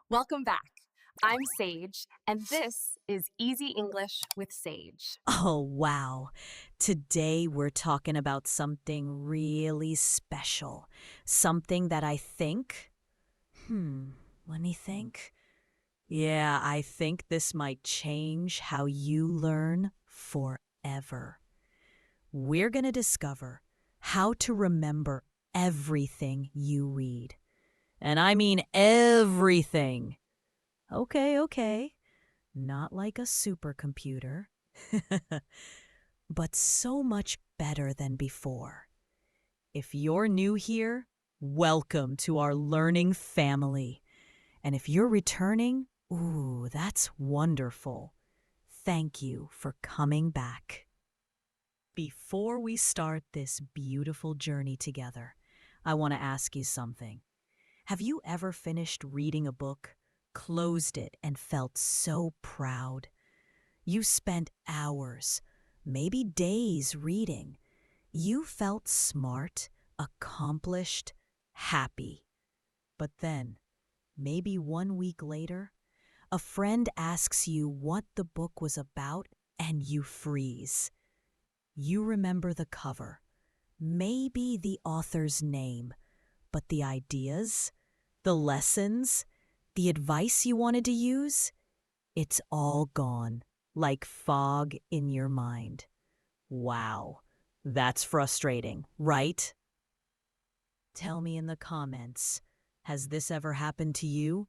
Welcome back. I'm Sage, and this is Easy English with Sage. Oh, wow. Today we're talking about something really special. Something that I think, let me think. Yeah, I think this might change how you learn forever. We're going to discover how to remember everything you read. And I mean everything. Okay. Not like a supercomputer. But so much better than before. If you're new here, welcome to our learning family. And if you're returning, ooh, that's wonderful. Thank you for coming back. Before we start this beautiful journey together, I want to ask you something. Have you ever finished reading a book, closed it, and felt so proud? You spent hours, maybe days reading. You felt smart, accomplished, happy. But then, maybe 1 week later, a friend asks you what the book was about and you freeze. You remember the cover, maybe the author's name, but the ideas, the lessons, the advice you wanted to use, it's all gone, like fog in your mind. Wow, that's frustrating, right? Tell me in the comments, has this ever happened to you?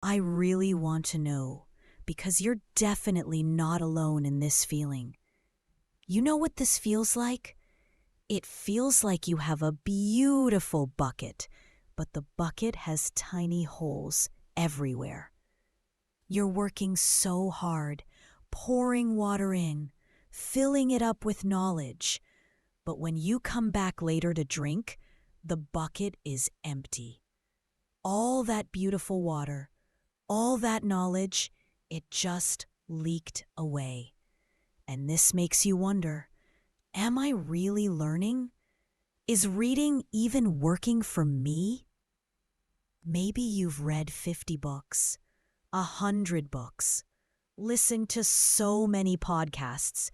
I really want to know, because you're definitely not alone in this feeling. You know what this feels like? It feels like you have a beautiful bucket, but the bucket has tiny holes everywhere. You're working so hard, pouring water in, filling it up with knowledge. But when you come back later to drink, the bucket is empty. All that beautiful water, all that knowledge, it just leaked away. And this makes you wonder, am I really learning? Is reading even working for me? Maybe you've read 50 books, 100 books, listened to so many podcasts,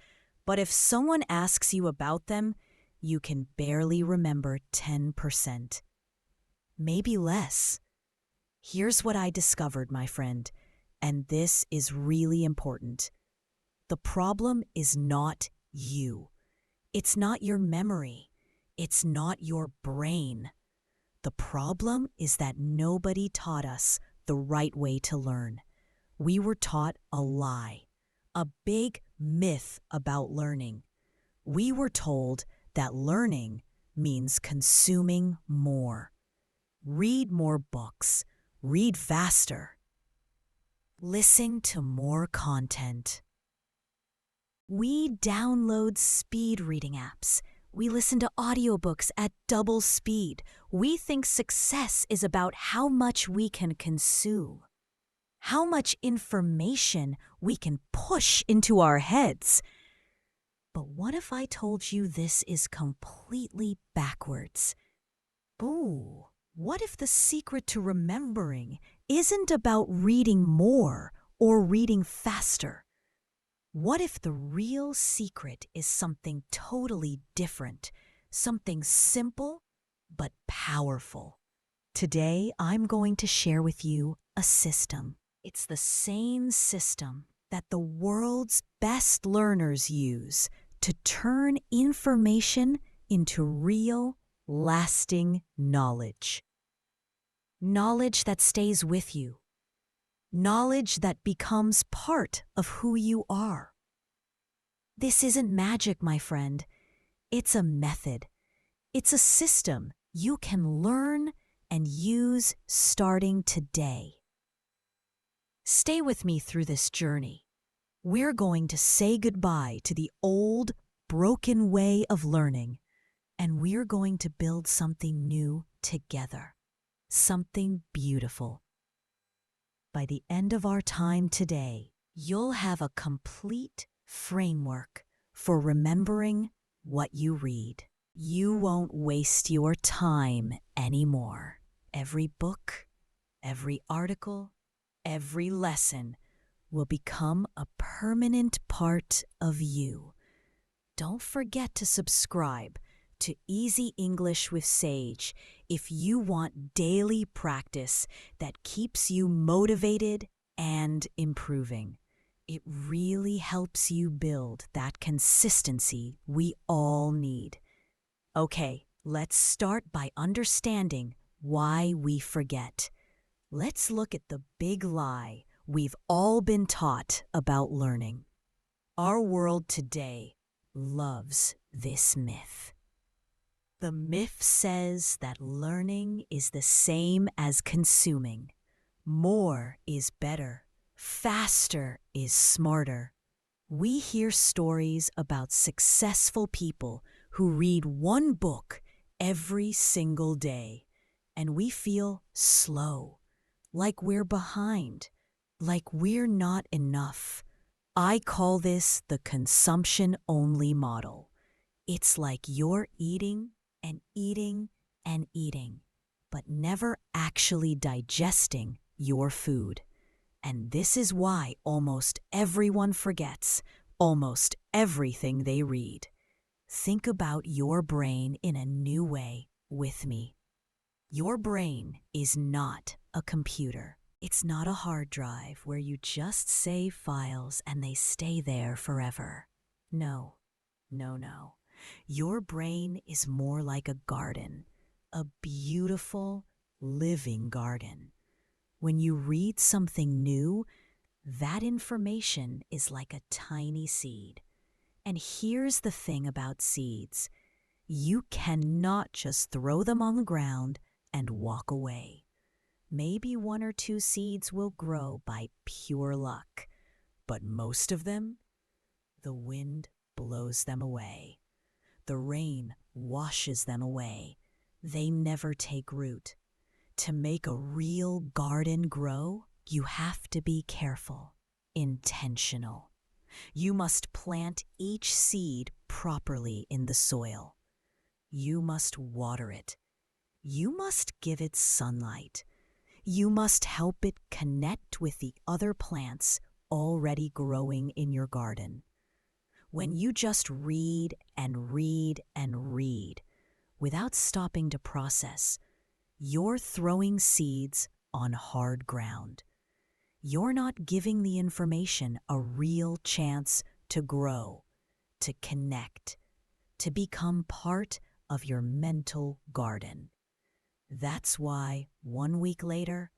but if someone asks you about them, you can barely remember 10%. Maybe less. Here's what I discovered, my friend, and this is really important. The problem is not you. It's not your memory. It's not your brain. The problem is that nobody taught us the right way to learn. We were taught a lie, a big myth about learning. We were told that learning means consuming more. Read more books, read faster, listen to more content. We download speed reading apps. We listen to audiobooks at double speed. We think success is about how much we can consume, how much information we can push into our heads. But what if I told you this is completely backwards? Ooh, what if the secret to remembering isn't about reading more or reading faster? What if the real secret is something totally different, something simple but powerful? Today, I'm going to share with you a system. It's the same system that the world's best learners use to turn information into real, lasting knowledge. Knowledge that stays with you. Knowledge that becomes part of who you are. This isn't magic, my friend. It's a method. It's a system you can learn and use starting today. Stay with me through this journey. We're going to say goodbye to the old, broken way of learning, and we're going to build something new together, something beautiful. By the end of our time today, you'll have a complete framework for remembering what you read. You won't waste your time anymore. Every book, Every article, every lesson will become a permanent part of you. Don't forget to subscribe to Easy English with Sage if you want daily practice that keeps you motivated and improving. It really helps you build that consistency we all need. Okay, let's start by understanding why we forget. Let's look at the big lie we've all been taught about learning. Our world today loves this myth. The myth says that learning is the same as consuming. More is better. Faster is smarter. We hear stories about successful people who read one book every single day, and we feel slow, like we're behind, like we're not enough. I call this the consumption-only model. It's like you're eating and eating and eating, but never actually digesting your food. And this is why almost everyone forgets almost everything they read. Think about your brain in a new way with me. Your brain is not a computer. It's not a hard drive where you just save files and they stay there forever. No, no, no. Your brain is more like a garden, a beautiful, living garden. When you read something new, that information is like a tiny seed. And here's the thing about seeds. You cannot just throw them on the ground and walk away. Maybe one or two seeds will grow by pure luck, but most of them, the wind blows them away. The rain washes them away. They never take root. To make a real garden grow, you have to be careful, intentional. You must plant each seed properly in the soil. You must water it. You must give it sunlight. You must help it connect with the other plants already growing in your garden. When you just read and read and read without stopping to process, you're throwing seeds on hard ground. You're not giving the information a real chance to grow, to connect, to become part of your mental garden. That's why 1 week later,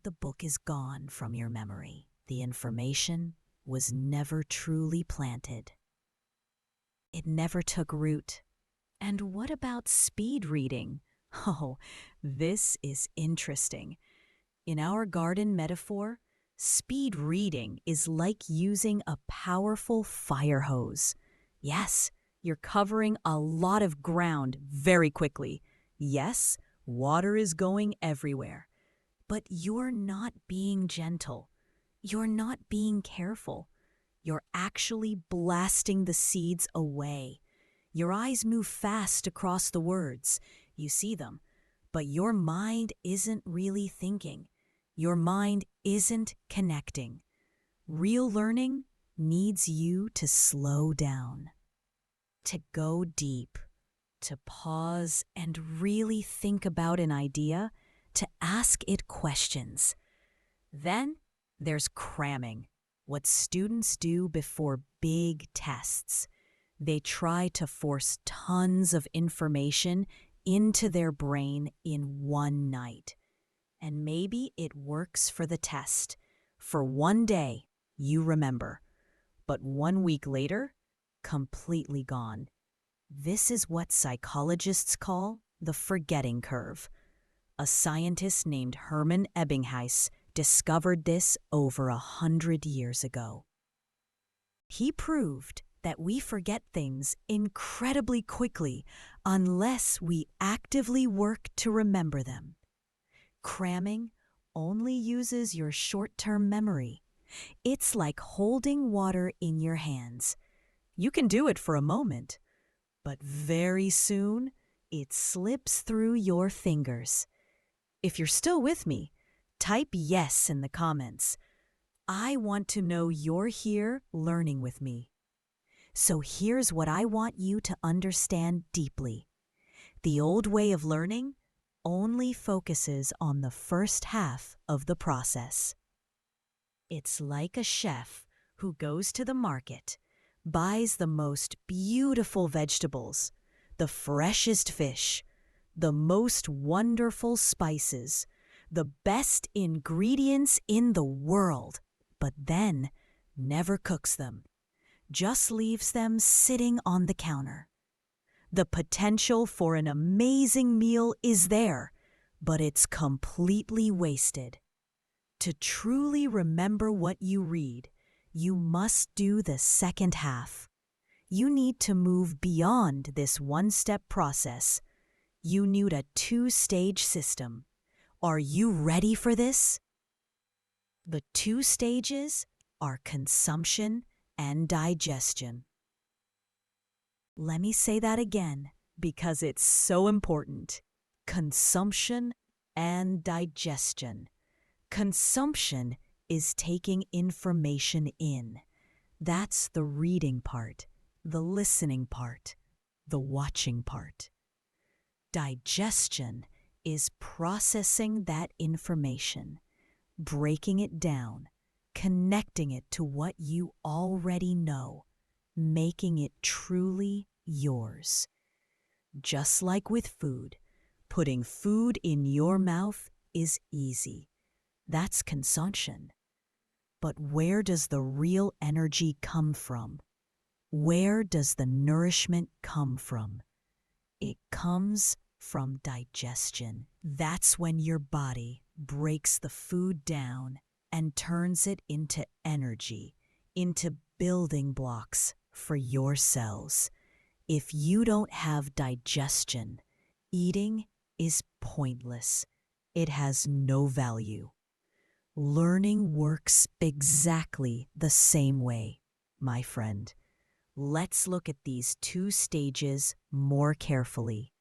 the book is gone from your memory. The information was never truly planted. It never took root. And what about speed reading? Oh, this is interesting. In our garden metaphor, speed reading is like using a powerful fire hose. Yes, you're covering a lot of ground very quickly. Yes, water is going everywhere. But you're not being gentle. You're not being careful. You're actually blasting the seeds away. Your eyes move fast across the words. You see them. But your mind isn't really thinking. Your mind isn't connecting. Real learning needs you to slow down, to go deep, to pause and really think about an idea, to ask it questions. Then there's cramming, what students do before big tests. They try to force tons of information into their brain in one night. And maybe it works for the test. For one day, you remember. But 1 week later, completely gone. This is what psychologists call the forgetting curve. A scientist named Hermann Ebbinghaus discovered this over 100 years ago. He proved that we forget things incredibly quickly unless we actively work to remember them. Cramming only uses your short-term memory. It's like holding water in your hands. You can do it for a moment, but very soon it slips through your fingers. If you're still with me, Type yes in the comments. I want to know you're here learning with me. So here's what I want you to understand deeply. The old way of learning only focuses on the first half of the process. It's like a chef who goes to the market, buys the most beautiful vegetables, the freshest fish, the most wonderful spices, the best ingredients in the world, but then never cooks them, just leaves them sitting on the counter. The potential for an amazing meal is there, but it's completely wasted. To truly remember what you read, you must do the second half. You need to move beyond this one-step process. You need a two-stage system. Are you ready for this? The two stages are consumption and digestion. Let me say that again because it's so important. Consumption and digestion. Consumption is taking information in. That's the reading part, the listening part, the watching part. Digestion is processing that information, breaking it down, connecting it to what you already know, making it truly yours. Just like with food, putting food in your mouth is easy. That's consumption. But where does the real energy come from? Where does the nourishment come from? It comes from digestion. That's when your body breaks the food down and turns it into energy, into building blocks for your cells. If you don't have digestion, eating is pointless. It has no value. Learning works exactly the same way, my friend. Let's look at these two stages more carefully.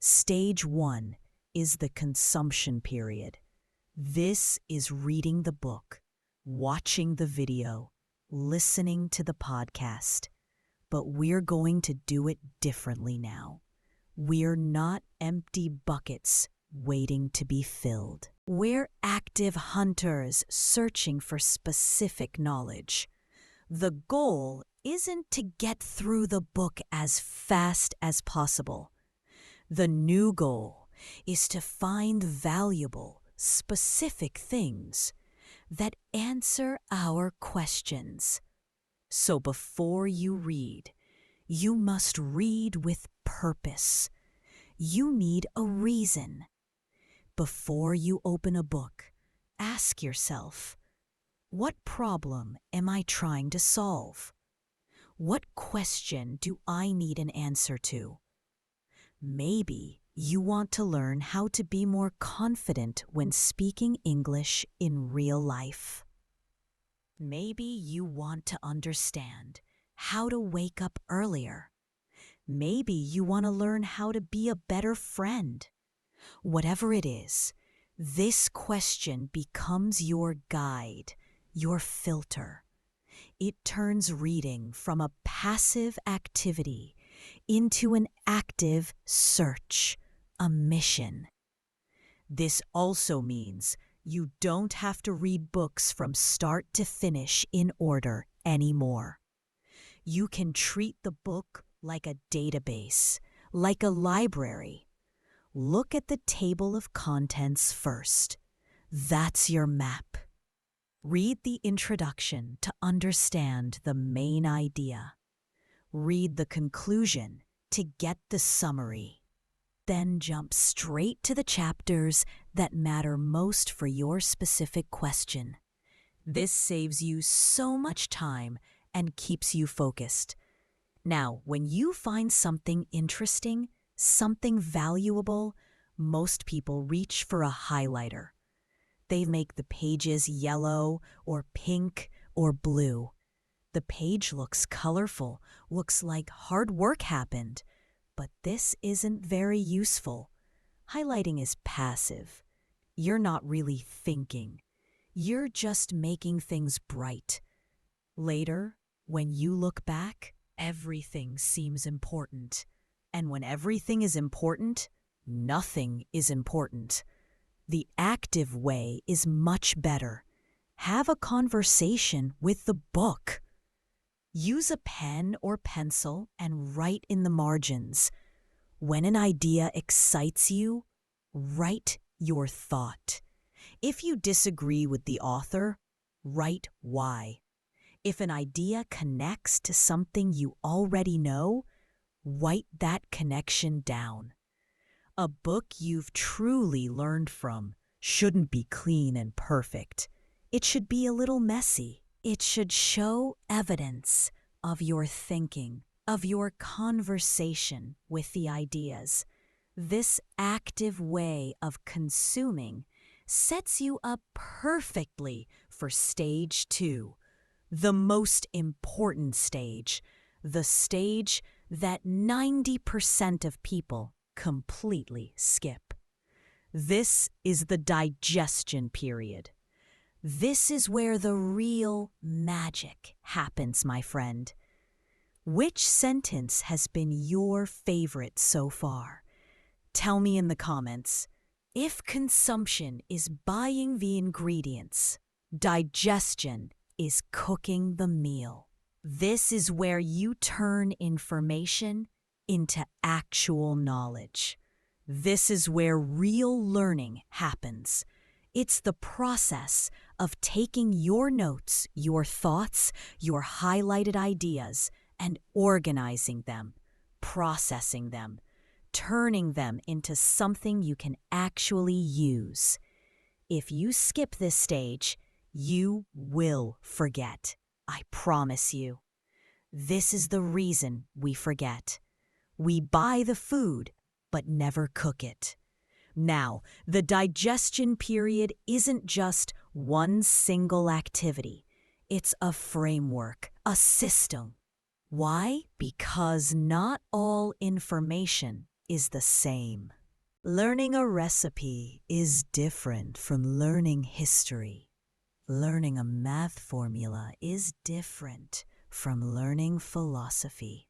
Stage 1 is the consumption period. This is reading the book, watching the video, listening to the podcast. But we're going to do it differently now. We're not empty buckets waiting to be filled. We're active hunters searching for specific knowledge. The goal isn't to get through the book as fast as possible. The new goal is to find valuable, specific things that answer our questions. So before you read, you must read with purpose. You need a reason. Before you open a book, ask yourself, what problem am I trying to solve? What question do I need an answer to? Maybe you want to learn how to be more confident when speaking English in real life. Maybe you want to understand how to wake up earlier. Maybe you want to learn how to be a better friend. Whatever it is, this question becomes your guide, your filter. It turns reading from a passive activity into an active search, a mission. This also means you don't have to read books from start to finish in order anymore. You can treat the book like a database, like a library. Look at the table of contents first. That's your map. Read the introduction to understand the main idea. Read the conclusion to get the summary. Then jump straight to the chapters that matter most for your specific question. This saves you so much time and keeps you focused. Now, when you find something interesting, something valuable, most people reach for a highlighter. They make the pages yellow or pink or blue. The page looks colorful, looks like hard work happened. But this isn't very useful. Highlighting is passive. you're not really thinking. You're just making things bright. Later, when you look back, everything seems important. And when everything is important, nothing is important. The active way is much better. Have a conversation with the book. Use a pen or pencil and write in the margins. When an idea excites you, write your thought. If you disagree with the author, write why. If an idea connects to something you already know, write that connection down. A book you've truly learned from shouldn't be clean and perfect. It should be a little messy. It should show evidence of your thinking, of your conversation with the ideas. This active way of consuming sets you up perfectly for stage 2, the most important stage, the stage that 90% of people completely skip. This is the digestion period. This is where the real magic happens, my friend. Which sentence has been your favorite so far? Tell me in the comments. If consumption is buying the ingredients, digestion is cooking the meal. This is where you turn information into actual knowledge. This is where real learning happens. It's the process of taking your notes, your thoughts, your highlighted ideas, and organizing them, processing them, turning them into something you can actually use. If you skip this stage, you will forget. I promise you. This is the reason we forget. We buy the food, but never cook it. Now, the digestion period isn't just one single activity. It's a framework, a system. Why? Because not all information is the same. Learning a recipe is different from learning history. Learning a math formula is different from learning philosophy.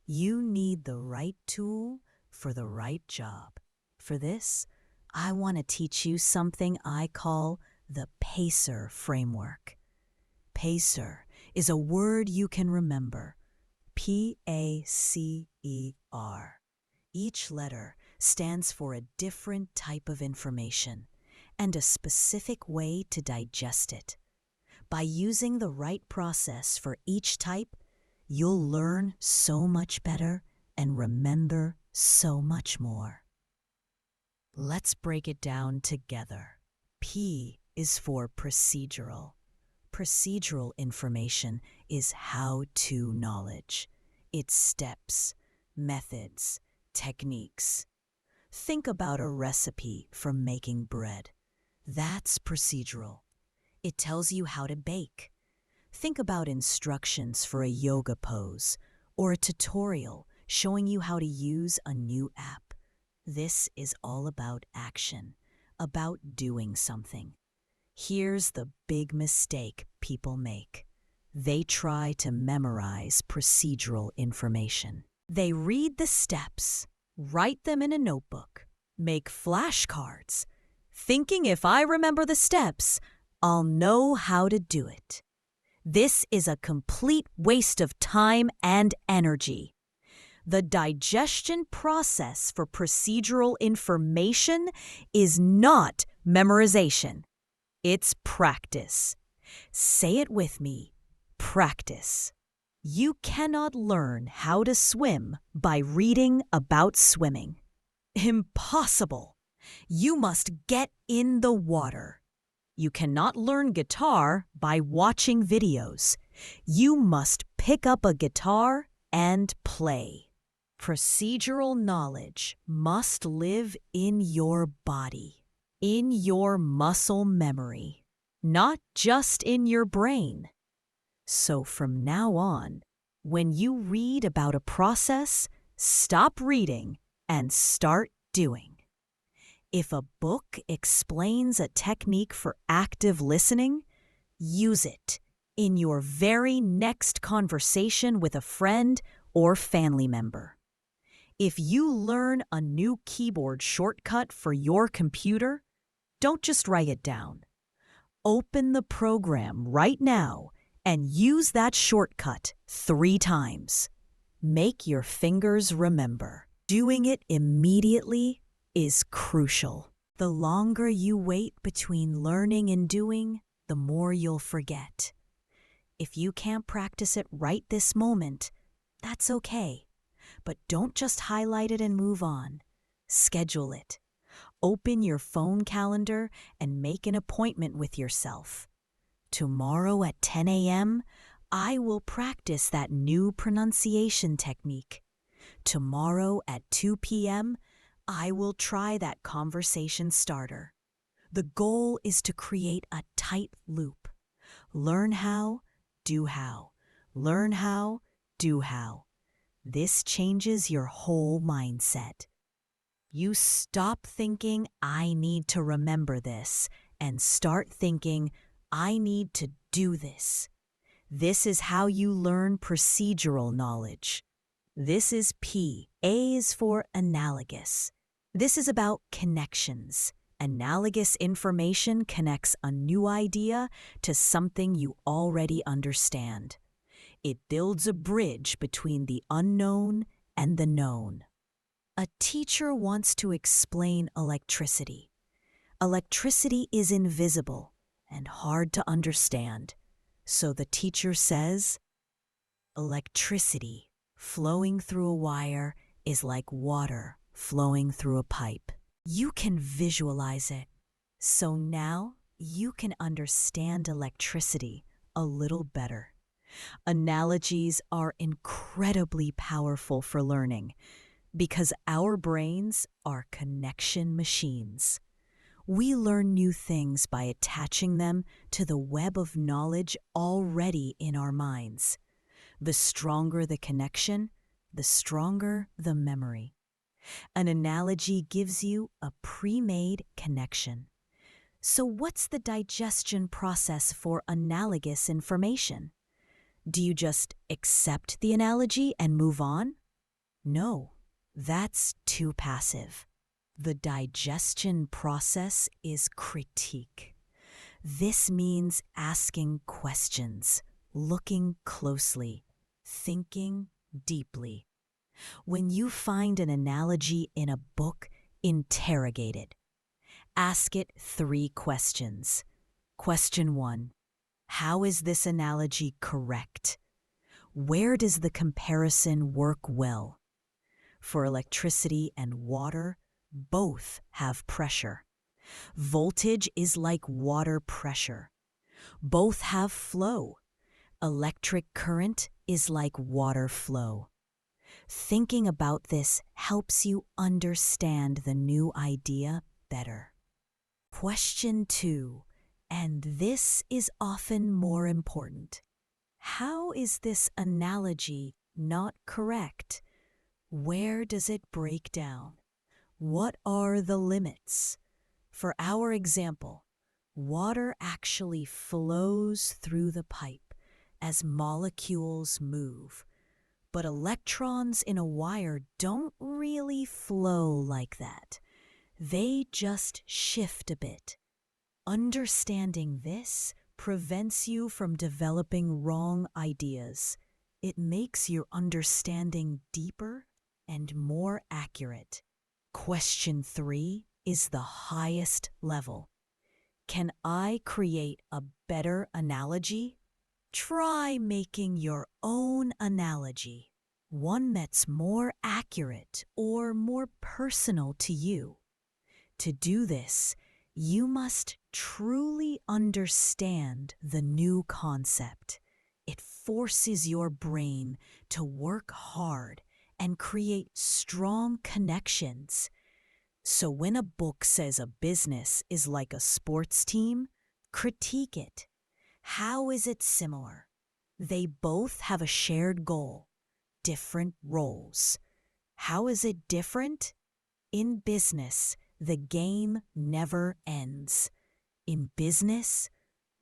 You need the right tool for the right job. For this, I want to teach you something I call the PACER framework. PACER is a word you can remember. P-A-C-E-R. Each letter stands for a different type of information and a specific way to digest it. By using the right process for each type, you'll learn so much better and remember so much more. Let's break it down together. P is for procedural. Procedural information is how-to knowledge. It's steps, methods, techniques. Think about a recipe for making bread. That's procedural. It tells you how to bake. Think about instructions for a yoga pose or a tutorial showing you how to use a new app. This is all about action, about doing something. Here's the big mistake people make. They try to memorize procedural information. They read the steps, write them in a notebook, make flashcards, thinking if I remember the steps, I'll know how to do it. This is a complete waste of time and energy. The digestion process for procedural information is not memorization. It's practice. Say it with me. Practice. You cannot learn how to swim by reading about swimming. Impossible. You must get in the water. You cannot learn guitar by watching videos. You must pick up a guitar and play. Procedural knowledge must live in your body, in your muscle memory, not just in your brain. So from now on, when you read about a process, stop reading and start doing. If a book explains a technique for active listening, use it in your very next conversation with a friend or family member. If you learn a new keyboard shortcut for your computer, don't just write it down. Open the program right now and use that shortcut 3 times. Make your fingers remember. Doing it immediately is crucial. The longer you wait between learning and doing, the more you'll forget. If you can't practice it right this moment, that's okay. But don't just highlight it and move on. Schedule it. Open your phone calendar and make an appointment with yourself. Tomorrow at 10 a.m., I will practice that new pronunciation technique. Tomorrow at 2 p.m., I will try that conversation starter. The goal is to create a tight loop. Learn how, do how. Learn how, do how. This changes your whole mindset. You stop thinking, I need to remember this, and start thinking, I need to do this. This is how you learn procedural knowledge. This is P. A is for analogous. This is about connections. Analogous information connects a new idea to something you already understand. It builds a bridge between the unknown and the known. A teacher wants to explain electricity. Electricity is invisible and hard to understand. So the teacher says, electricity flowing through a wire is like water flowing through a pipe. You can visualize it. So now you can understand electricity a little better. Analogies are incredibly powerful for learning because our brains are connection machines. We learn new things by attaching them to the web of knowledge already in our minds. The stronger the connection, the stronger the memory. An analogy gives you a pre-made connection. So what's the digestion process for analogous information? Do you just accept the analogy and move on? No, that's too passive. The digestion process is critique. This means asking questions, looking closely, thinking deeply. When you find an analogy in a book, interrogate it. Ask it 3 questions. Question 1. How is this analogy correct? Where does the comparison work well? For electricity and water, both have pressure. Voltage is like water pressure. Both have flow. Electric current is like water flow. Thinking about this helps you understand the new idea better. Question 2, and this is often more important. How is this analogy not correct? Where does it break down? What are the limits? For our example, water actually flows through the pipe as molecules move. But electrons in a wire don't really flow like that. They just shift a bit. Understanding this prevents you from developing wrong ideas. It makes your understanding deeper and more accurate. Question 3 is the highest level. Can I create a better analogy? Try making your own analogy, one that's more accurate or more personal to you. To do this, you must truly understand the new concept. It forces your brain to work hard and create strong connections. So when a book says a business is like a sports team, critique it. How is it similar? They both have a shared goal, different roles. How is it different? In business, The game never ends. In business,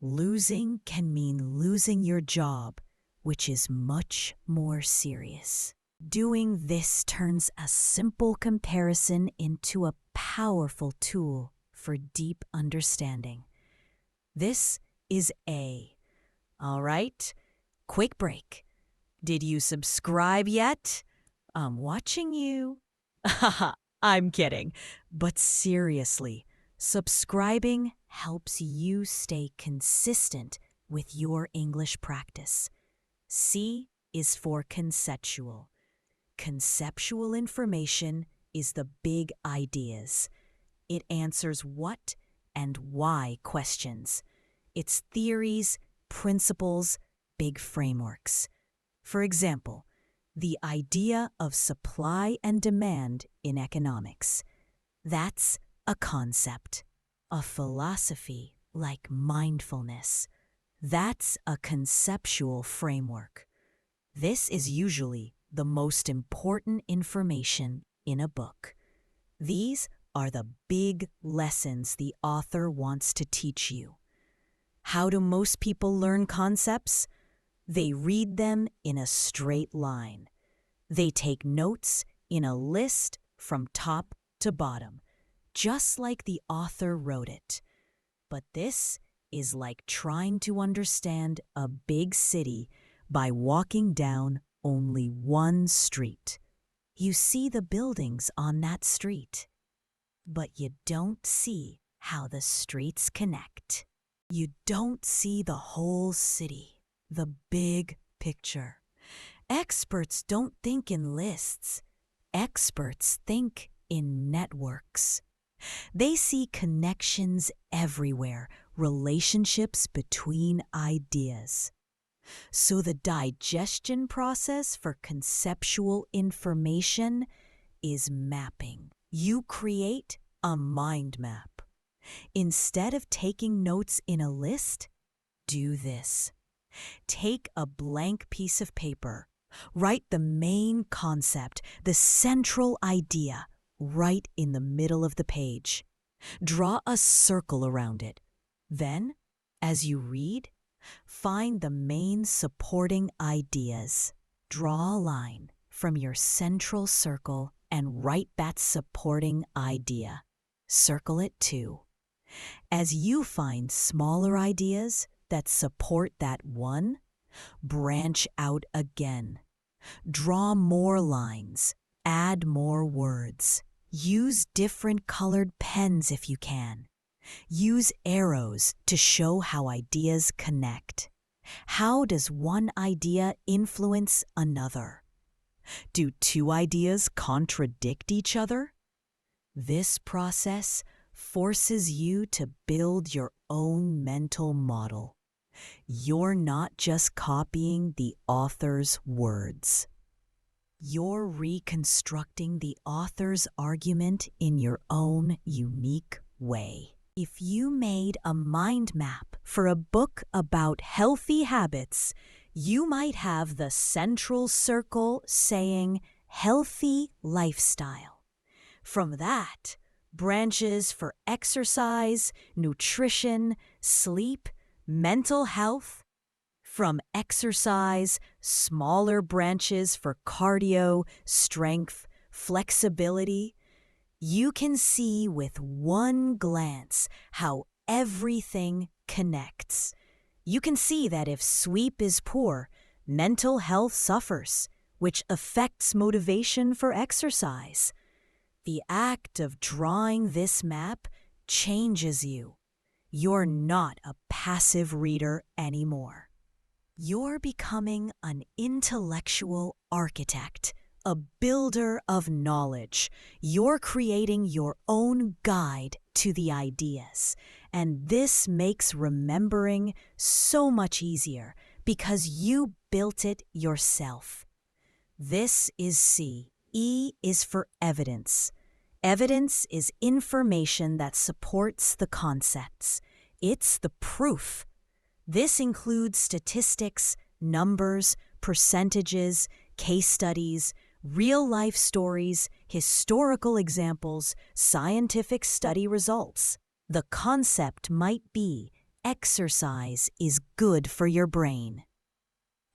losing can mean losing your job, which is much more serious. Doing this turns a simple comparison into a powerful tool for deep understanding. This is A. All right, quick break. Did you subscribe yet? I'm watching you. Haha, I'm kidding. But seriously, subscribing helps you stay consistent with your English practice. C is for conceptual. Conceptual information is the big ideas. It answers what and why questions. It's theories, principles, big frameworks. For example, the idea of supply and demand in economics. That's a concept. A philosophy like mindfulness. That's a conceptual framework. This is usually the most important information in a book. These are the big lessons the author wants to teach you. How do most people learn concepts? They read them in a straight line. They take notes in a list from top to bottom, just like the author wrote it. But this is like trying to understand a big city by walking down only one street. You see the buildings on that street, but you don't see how the streets connect. You don't see the whole city, the big picture. Experts don't think in lists. Experts think in networks. They see connections everywhere, relationships between ideas. So the digestion process for conceptual information is mapping. You create a mind map. Instead of taking notes in a list, do this. Take a blank piece of paper. Write the main concept, the central idea, right in the middle of the page. Draw a circle around it. Then, as you read, find the main supporting ideas. Draw a line from your central circle and write that supporting idea. Circle it too. As you find smaller ideas that support that one, branch out again. Draw more lines. Add more words. Use different colored pens if you can. Use arrows to show how ideas connect. How does one idea influence another? Do two ideas contradict each other? This process forces you to build your own mental model. You're not just copying the author's words. You're reconstructing the author's argument in your own unique way. If you made a mind map for a book about healthy habits, you might have the central circle saying healthy lifestyle. From that, branches for exercise, nutrition, sleep, mental health. From exercise, smaller branches for cardio, strength, flexibility. You can see with one glance how everything connects. You can see that if sleep is poor, mental health suffers, which affects motivation for exercise. The act of drawing this map changes you. You're not a passive reader anymore. You're becoming an intellectual architect, a builder of knowledge. You're creating your own guide to the ideas. And this makes remembering so much easier because you built it yourself. This is C. E is for evidence. Evidence is information that supports the concepts. It's the proof. This includes statistics, numbers, percentages, case studies, real-life stories, historical examples, scientific study results. The concept might be exercise is good for your brain.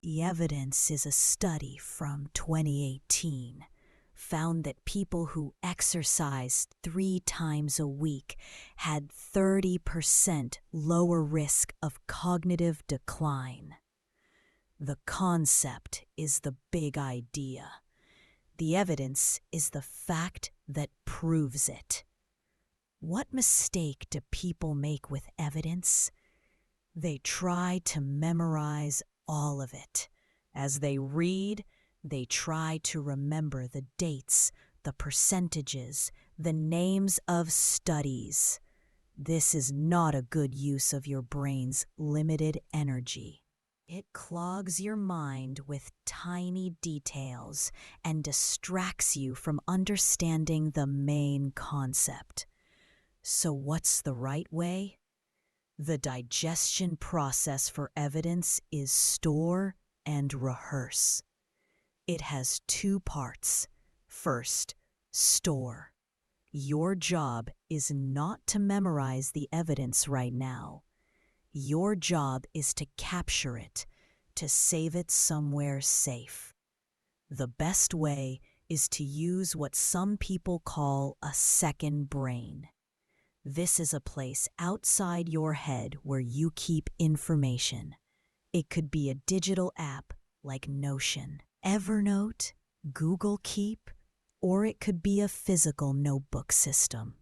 The evidence is a study from 2018 found that people who exercised 3 times a week had 30% lower risk of cognitive decline. The concept is the big idea. The evidence is the fact that proves it. What mistake do people make with evidence? They try to memorize all of it. As they read, they try to remember the dates, the percentages, the names of studies. This is not a good use of your brain's limited energy. It clogs your mind with tiny details and distracts you from understanding the main concept. So what's the right way? The digestion process for evidence is store and rehearse. It has 2 parts. First, store. Your job is not to memorize the evidence right now. Your job is to capture it, to save it somewhere safe. The best way is to use what some people call a second brain. This is a place outside your head where you keep information. It could be a digital app like Notion, Evernote, Google Keep, or it could be a physical notebook system.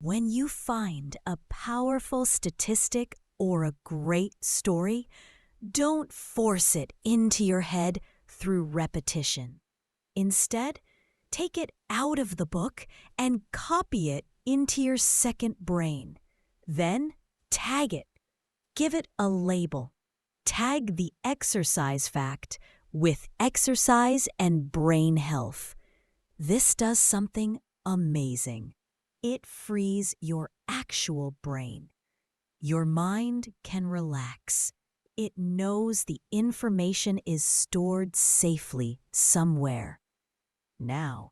When you find a powerful statistic or a great story, don't force it into your head through repetition. Instead, take it out of the book and copy it into your second brain. Then, tag it. Give it a label. Tag the exercise fact with exercise and brain health. This does something amazing. It frees your actual brain. Your mind can relax. It knows the information is stored safely somewhere. Now,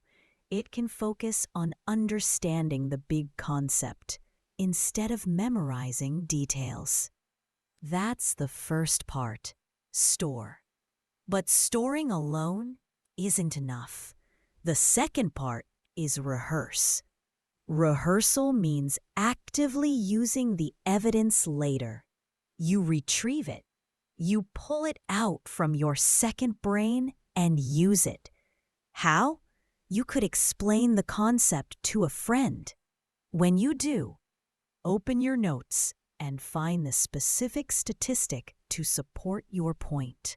it can focus on understanding the big concept instead of memorizing details. That's the first part, store. But storing alone isn't enough. The second part is rehearse. Rehearsal means actively using the evidence later. You retrieve it. You pull it out from your second brain and use it. How? You could explain the concept to a friend. When you do, open your notes and find the specific statistic to support your point.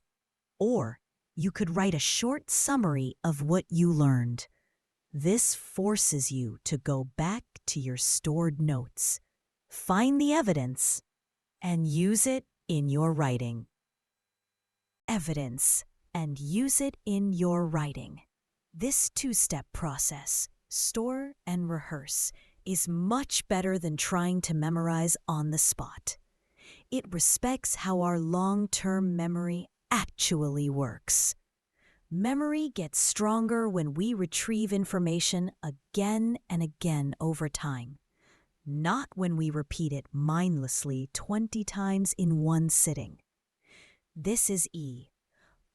Or you could write a short summary of what you learned. This forces you to go back to your stored notes, find the evidence, and use it in your writing. Evidence and use it in your writing. This 2-step process, store and rehearse, is much better than trying to memorize on the spot. It respects how our long-term memory actually works. Memory gets stronger when we retrieve information again and again over time, not when we repeat it mindlessly 20 times in one sitting. This is E.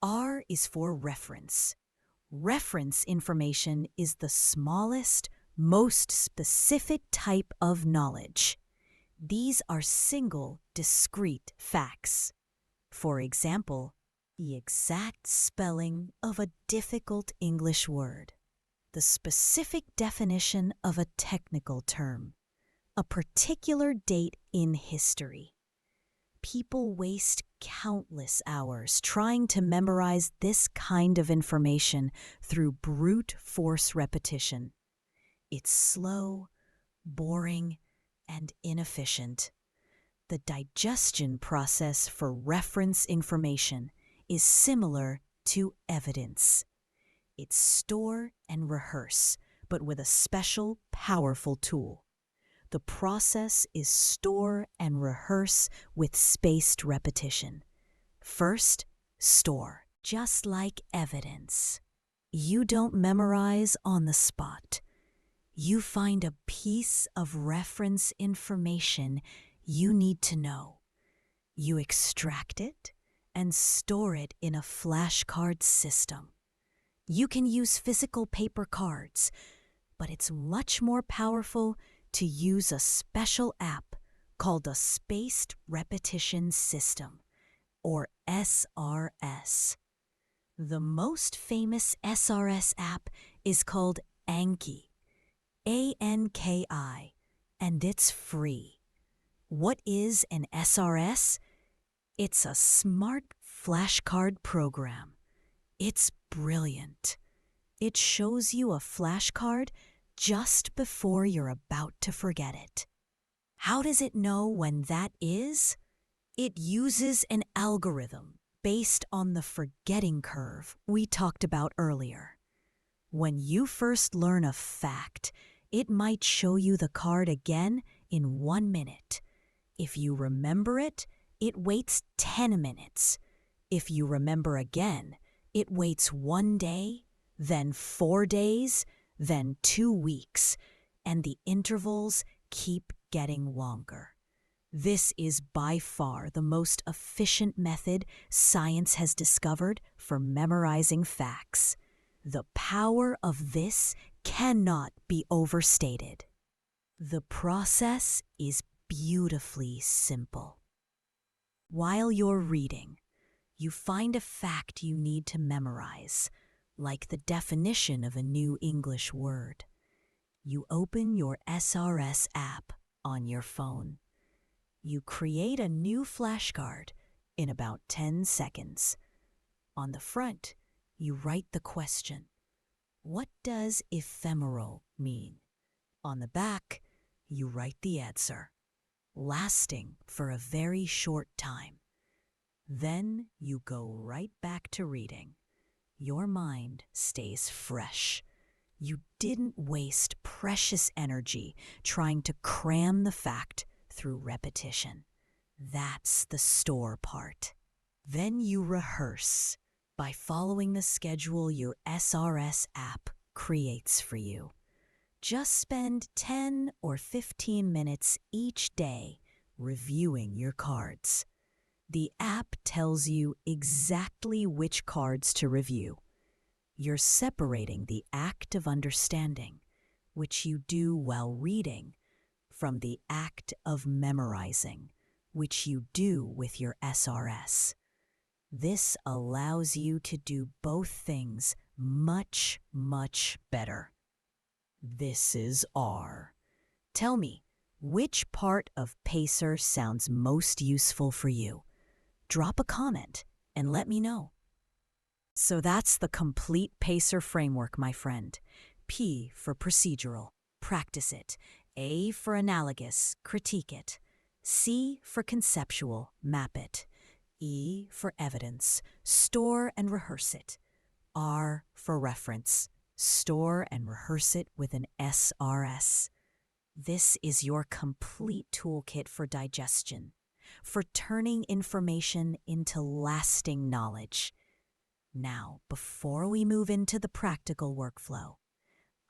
R is for reference. Reference information is the smallest, most specific type of knowledge. These are single, discrete facts. For example, the exact spelling of a difficult English word, the specific definition of a technical term, a particular date in history. People waste countless hours trying to memorize this kind of information through brute force repetition. It's slow, boring, and inefficient. The digestion process for reference information is similar to evidence. It's store and rehearse, but with a special, powerful tool. The process is store and rehearse with spaced repetition. First, store, just like evidence. You don't memorize on the spot. You find a piece of reference information you need to know. You extract it and store it in a flashcard system. You can use physical paper cards, but it's much more powerful to use a special app called a Spaced Repetition System, or SRS. The most famous SRS app is called Anki, ANKI, and it's free. What is an SRS? It's a smart flashcard program. It's brilliant. It shows you a flashcard just before you're about to forget it. How does it know when that is? It uses an algorithm based on the forgetting curve we talked about earlier. When you first learn a fact, it might show you the card again in 1 minute. If you remember it, it waits 10 minutes. If you remember again, it waits 1 day, then 4 days, then 2 weeks, and the intervals keep getting longer. This is by far the most efficient method science has discovered for memorizing facts. The power of this cannot be overstated. The process is beautifully simple. While you're reading, you find a fact you need to memorize, like the definition of a new English word. You open your SRS app on your phone. You create a new flashcard in about 10 seconds. On the front, you write the question, "What does ephemeral mean?" On the back, you write the answer, "Lasting for a very short time." Then you go right back to reading. Your mind stays fresh. You didn't waste precious energy trying to cram the fact through repetition. That's the store part. Then you rehearse by following the schedule your SRS app creates for you. Just spend 10 or 15 minutes each day reviewing your cards. The app tells you exactly which cards to review. You're separating the act of understanding, which you do while reading, from the act of memorizing, which you do with your SRS. This allows you to do both things much, much better. This is R. Tell me, which part of PACER sounds most useful for you? Drop a comment and let me know. So that's the complete PACER framework, my friend. P for procedural, practice it. A for analogous, critique it. C for conceptual, map it. E for evidence, store and rehearse it. R for reference, store and rehearse it with an SRS. This is your complete toolkit for digestion, for turning information into lasting knowledge. Now, before we move into the practical workflow,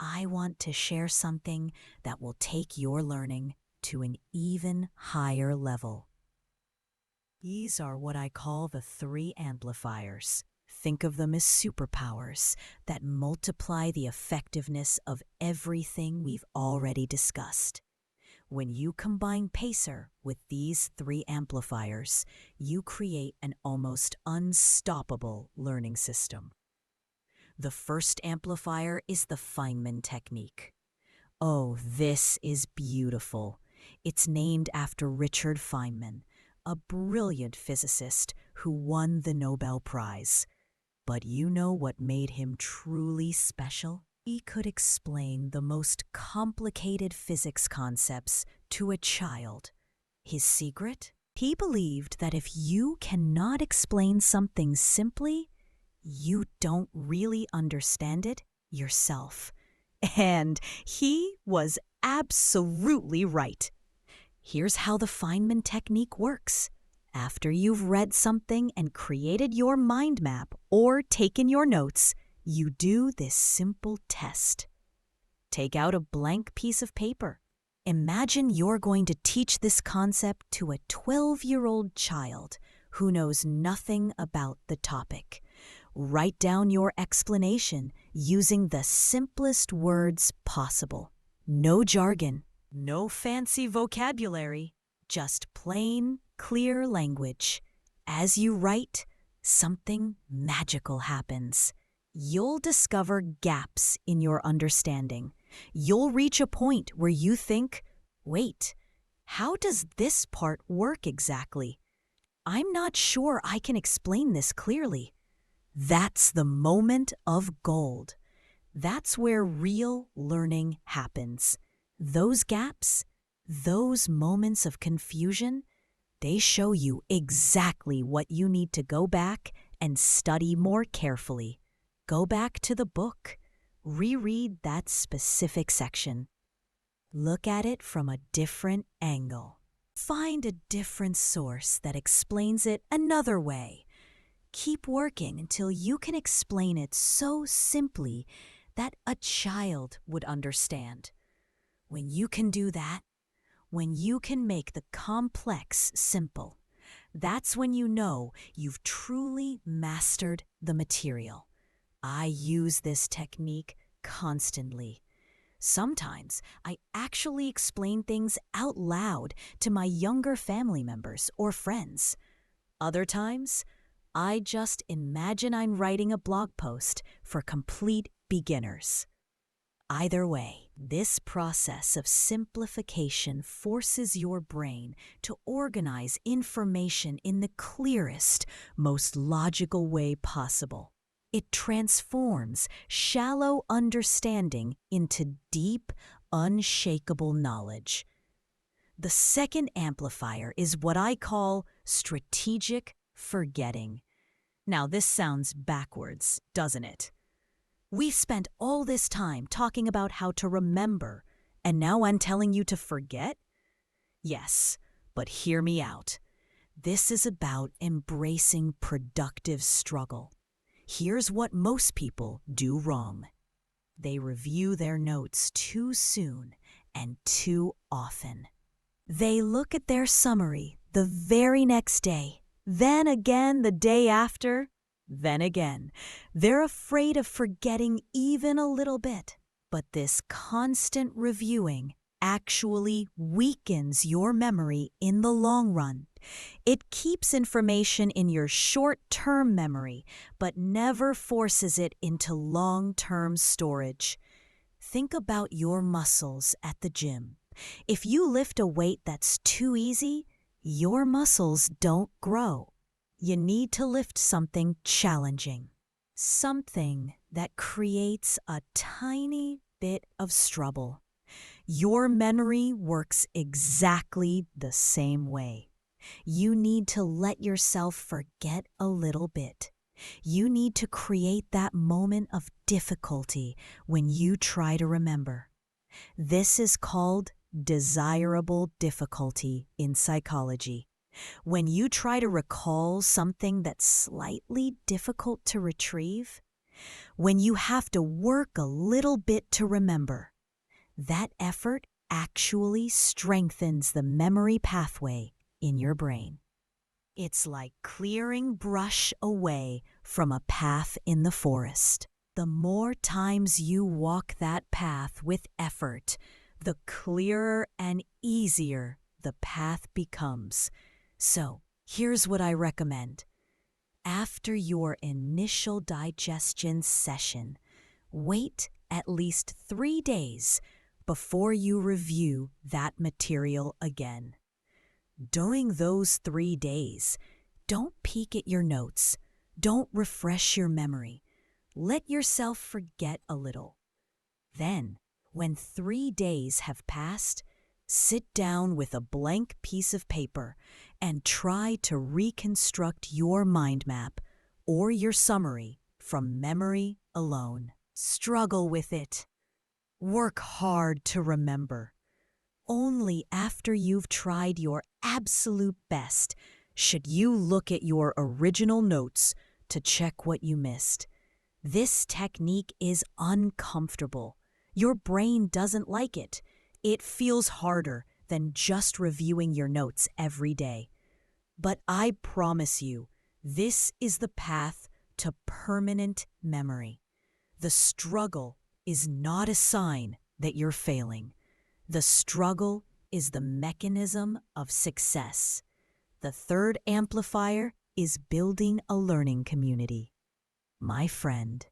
I want to share something that will take your learning to an even higher level. These are what I call the 3 amplifiers. Think of them as superpowers that multiply the effectiveness of everything we've already discussed. When you combine PACER with these 3 amplifiers, you create an almost unstoppable learning system. The first amplifier is the Feynman technique. Oh, this is beautiful. It's named after Richard Feynman, a brilliant physicist who won the Nobel Prize. But you know what made him truly special? He could explain the most complicated physics concepts to a child. His secret? He believed that if you cannot explain something simply, you don't really understand it yourself. And he was absolutely right. Here's how the Feynman technique works. After you've read something and created your mind map or taken your notes, you do this simple test. Take out a blank piece of paper. Imagine you're going to teach this concept to a 12-year-old child who knows nothing about the topic. Write down your explanation using the simplest words possible. No jargon, no fancy vocabulary, just plain, clear language. As you write, something magical happens. You'll discover gaps in your understanding. You'll reach a point where you think, wait, how does this part work exactly? I'm not sure I can explain this clearly. That's the moment of gold. That's where real learning happens. Those gaps, those moments of confusion, they show you exactly what you need to go back and study more carefully. Go back to the book. Reread that specific section. Look at it from a different angle. Find a different source that explains it another way. Keep working until you can explain it so simply that a child would understand. When you can do that, when you can make the complex simple, that's when you know you've truly mastered the material. I use this technique constantly. Sometimes I actually explain things out loud to my younger family members or friends. Other times, I just imagine I'm writing a blog post for complete beginners. Either way, this process of simplification forces your brain to organize information in the clearest, most logical way possible. It transforms shallow understanding into deep, unshakable knowledge. The second amplifier is what I call strategic forgetting. Now, this sounds backwards, doesn't it? We've spent all this time talking about how to remember, and now I'm telling you to forget? Yes, but hear me out. This is about embracing productive struggle. Here's what most people do wrong. They review their notes too soon and too often. They look at their summary the very next day, then again the day after, then again. They're afraid of forgetting even a little bit. But this constant reviewing actually weakens your memory in the long run. It keeps information in your short-term memory, but never forces it into long-term storage. Think about your muscles at the gym. If you lift a weight that's too easy, your muscles don't grow. You need to lift something challenging, something that creates a tiny bit of struggle. Your memory works exactly the same way. You need to let yourself forget a little bit. You need to create that moment of difficulty when you try to remember. This is called desirable difficulty in psychology. When you try to recall something that's slightly difficult to retrieve, when you have to work a little bit to remember, that effort actually strengthens the memory pathway in your brain. It's like clearing brush away from a path in the forest. The more times you walk that path with effort, the clearer and easier the path becomes. So, here's what I recommend. After your initial digestion session, wait at least 3 days before you review that material again. During those 3 days, don't peek at your notes. Don't refresh your memory. Let yourself forget a little. Then, when 3 days have passed, sit down with a blank piece of paper and try to reconstruct your mind map or your summary from memory alone. Struggle with it. Work hard to remember. Only after you've tried your absolute best should you look at your original notes to check what you missed. This technique is uncomfortable. Your brain doesn't like it. It feels harder than just reviewing your notes every day. But I promise you, this is the path to permanent memory. The struggle is not a sign that you're failing. The struggle is the mechanism of success. The third amplifier is building a learning community. My friend,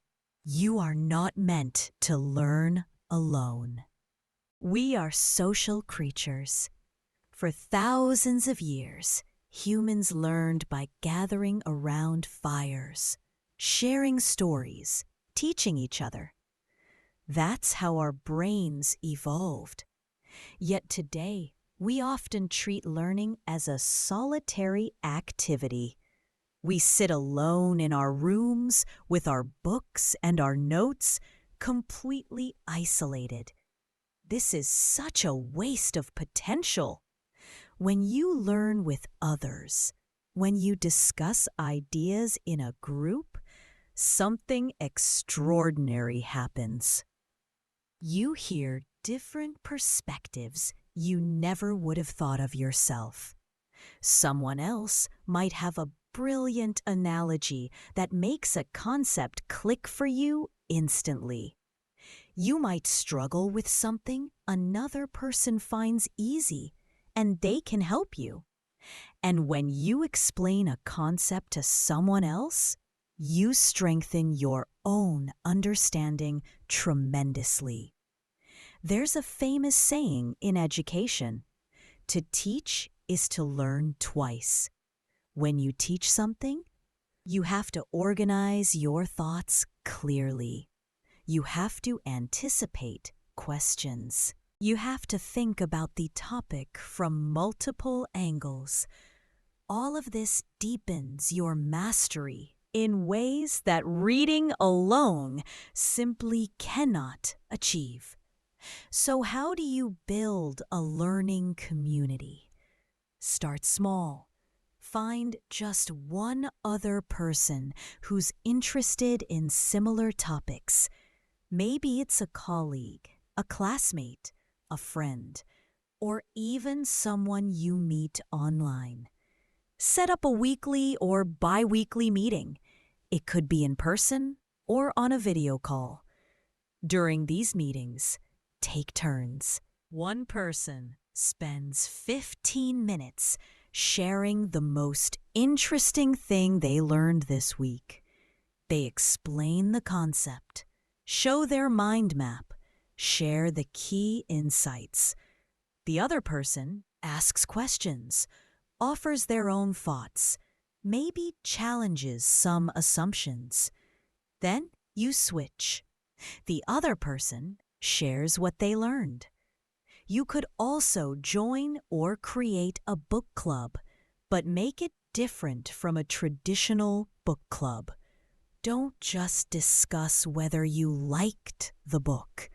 you are not meant to learn alone. We are social creatures. For thousands of years, humans learned by gathering around fires, sharing stories, teaching each other. That's how our brains evolved. Yet today, we often treat learning as a solitary activity. We sit alone in our rooms with our books and our notes, completely isolated. This is such a waste of potential. When you learn with others, when you discuss ideas in a group, something extraordinary happens. You hear different perspectives you never would have thought of yourself. Someone else might have a brilliant analogy that makes a concept click for you instantly. You might struggle with something another person finds easy, and they can help you. And when you explain a concept to someone else, you strengthen your own understanding tremendously. There's a famous saying in education: to teach is to learn twice. When you teach something, you have to organize your thoughts clearly. You have to anticipate questions. You have to think about the topic from multiple angles. All of this deepens your mastery in ways that reading alone simply cannot achieve. So how do you build a learning community? Start small. Find just one other person who's interested in similar topics. Maybe it's a colleague, a classmate, a friend, or even someone you meet online. Set up a weekly or bi-weekly meeting. It could be in person or on a video call. During these meetings, take turns. One person spends 15 minutes sharing the most interesting thing they learned this week. They explain the concept, show their mind map, share the key insights. The other person asks questions, offers their own thoughts, maybe challenges some assumptions. Then you switch. The other person shares what they learned. You could also join or create a book club, but make it different from a traditional book club. Don't just discuss whether you liked the book.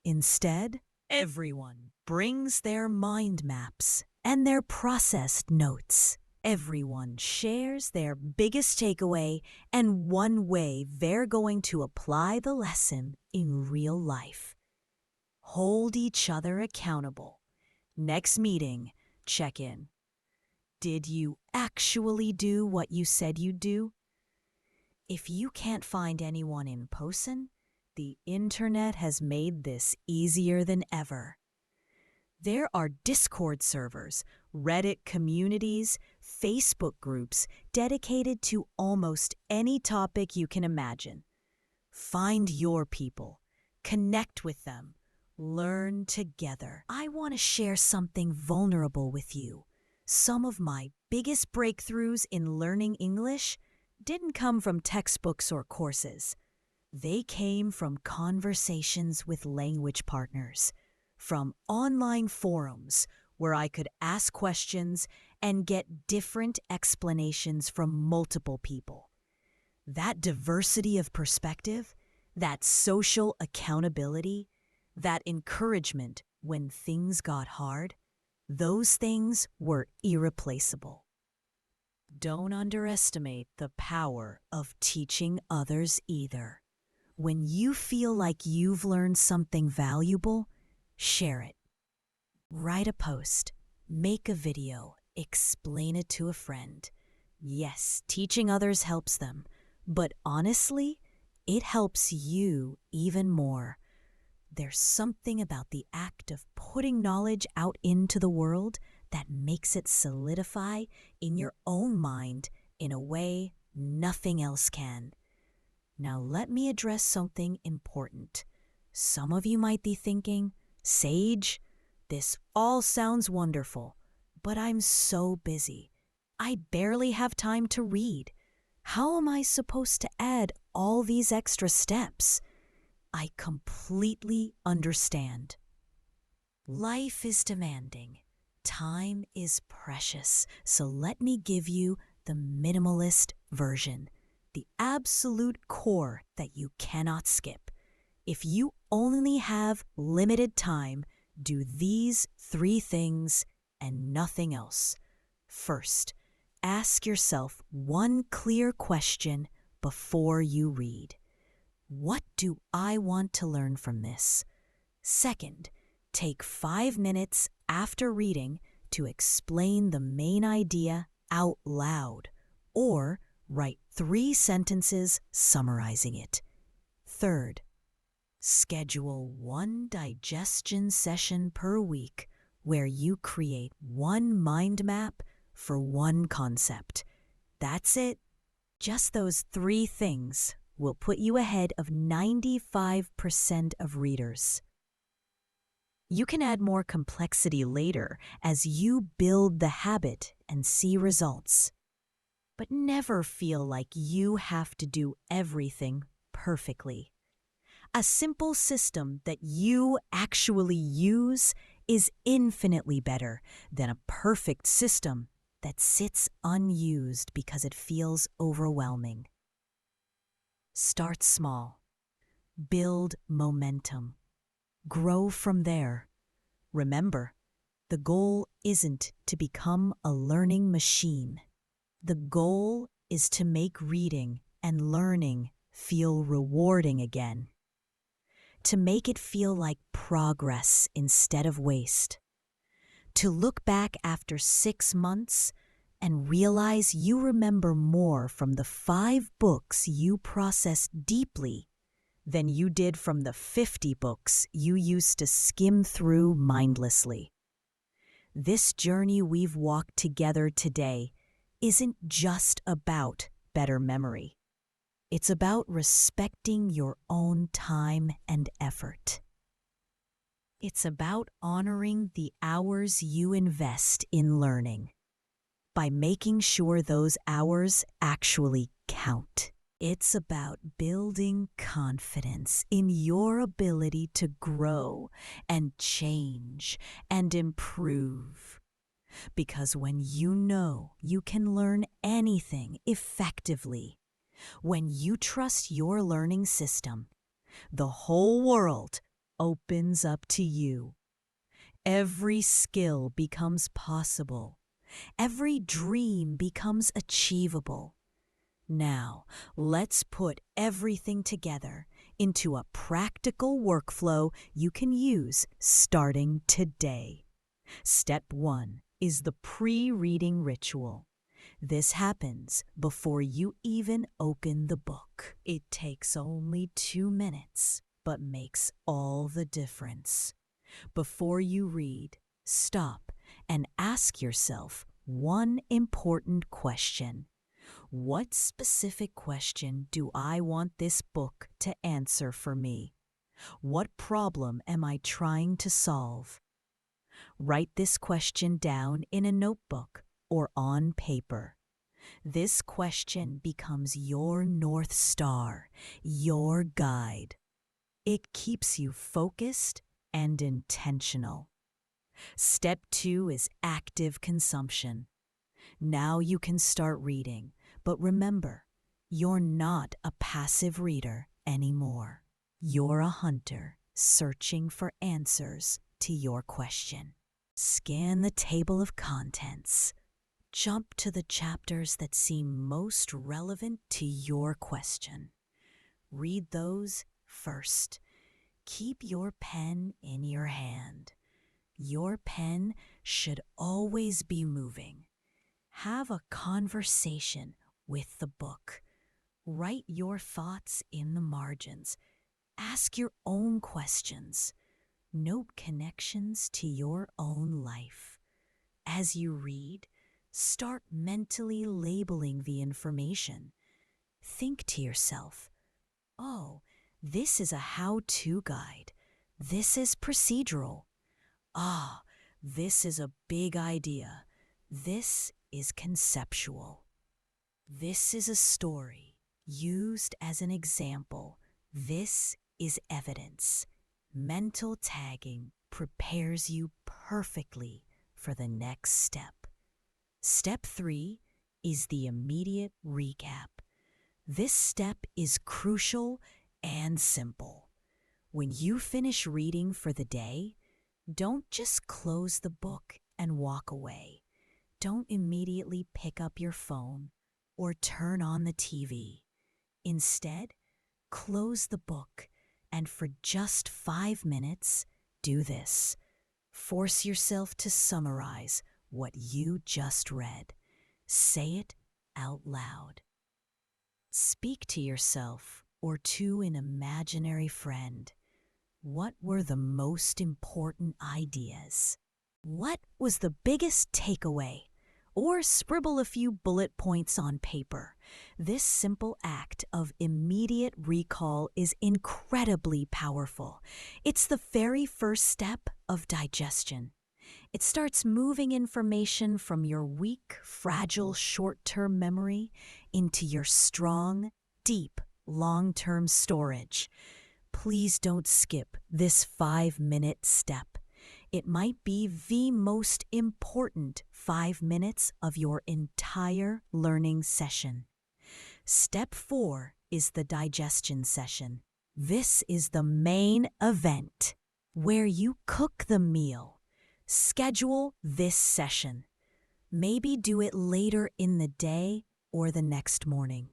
Instead, everyone brings their mind maps and their processed notes. Everyone shares their biggest takeaway and one way they're going to apply the lesson in real life. Hold each other accountable. Next meeting, check in. Did you actually do what you said you'd do? If you can't find anyone in person, the internet has made this easier than ever. There are Discord servers, Reddit communities, Facebook groups dedicated to almost any topic you can imagine. Find your people, connect with them, learn together. I want to share something vulnerable with you. Some of my biggest breakthroughs in learning English didn't come from textbooks or courses. They came from conversations with language partners, from online forums where I could ask questions and get different explanations from multiple people. That diversity of perspective, that social accountability, that encouragement when things got hard, those things were irreplaceable. Don't underestimate the power of teaching others either. When you feel like you've learned something valuable, share it. Write a post, make a video, explain it to a friend. Yes, teaching others helps them, but honestly, it helps you even more. There's something about the act of putting knowledge out into the world that makes it solidify in your own mind in a way nothing else can. Now let me address something important. Some of you might be thinking, Sage, this all sounds wonderful, but I'm so busy. I barely have time to read. How am I supposed to add all these extra steps? I completely understand. Life is demanding. Time is precious. So let me give you the minimalist version, the absolute core that you cannot skip. If you only have limited time, do these 3 things and nothing else. First, ask yourself one clear question before you read. What do I want to learn from this? Second, take 5 minutes after reading to explain the main idea out loud, or write 3 sentences summarizing it. Third, schedule 1 digestion session per week where you create 1 mind map for 1 concept. That's it. Just those 3 things will put you ahead of 95% of readers. You can add more complexity later as you build the habit and see results. But never feel like you have to do everything perfectly. A simple system that you actually use is infinitely better than a perfect system that sits unused because it feels overwhelming. Start small. Build momentum. Grow from there. Remember, the goal isn't to become a learning machine. The goal is to make reading and learning feel rewarding again. To make it feel like progress instead of waste. To look back after 6 months and realize you remember more from the 5 books you processed deeply than you did from the 50 books you used to skim through mindlessly. This journey we've walked together today isn't just about better memory. It's about respecting your own time and effort. It's about honoring the hours you invest in learning by making sure those hours actually count. It's about building confidence in your ability to grow and change and improve. Because when you know you can learn anything effectively, when you trust your learning system, the whole world opens up to you. Every skill becomes possible. Every dream becomes achievable. Now, let's put everything together into a practical workflow you can use starting today. Step 1 is the pre-reading ritual. This happens before you even open the book. It takes only 2 minutes, but makes all the difference. Before you read, stop and ask yourself one important question. What specific question do I want this book to answer for me? What problem am I trying to solve? Write this question down in a notebook or on paper. This question becomes your North Star, your guide. It keeps you focused and intentional. Step 2 is active consumption. Now you can start reading, but remember, you're not a passive reader anymore. You're a hunter searching for answers to your question. Scan the table of contents. Jump to the chapters that seem most relevant to your question. Read those first. Keep your pen in your hand. Your pen should always be moving. Have a conversation with the book. Write your thoughts in the margins. Ask your own questions. Note connections to your own life. As you read, start mentally labeling the information. Think to yourself, oh, this is a how-to guide. This is procedural. Ah, this is a big idea. This is conceptual. This is a story used as an example. This is evidence. Mental tagging prepares you perfectly for the next step. Step 3 is the immediate recap. This step is crucial and simple. When you finish reading for the day, don't just close the book and walk away. Don't immediately pick up your phone or turn on the TV. Instead, close the book and for just 5 minutes, do this. Force yourself to summarize what you just read. Say it out loud. Speak to yourself or to an imaginary friend. What were the most important ideas? What was the biggest takeaway? Or scribble a few bullet points on paper. This simple act of immediate recall is incredibly powerful. It's the very first step of digestion. It starts moving information from your weak, fragile, short-term memory into your strong, deep, long-term storage. Please don't skip this 5-minute step. It might be the most important 5 minutes of your entire learning session. Step 4 is the digestion session. This is the main event where you cook the meal. Schedule this session. Maybe do it later in the day or the next morning.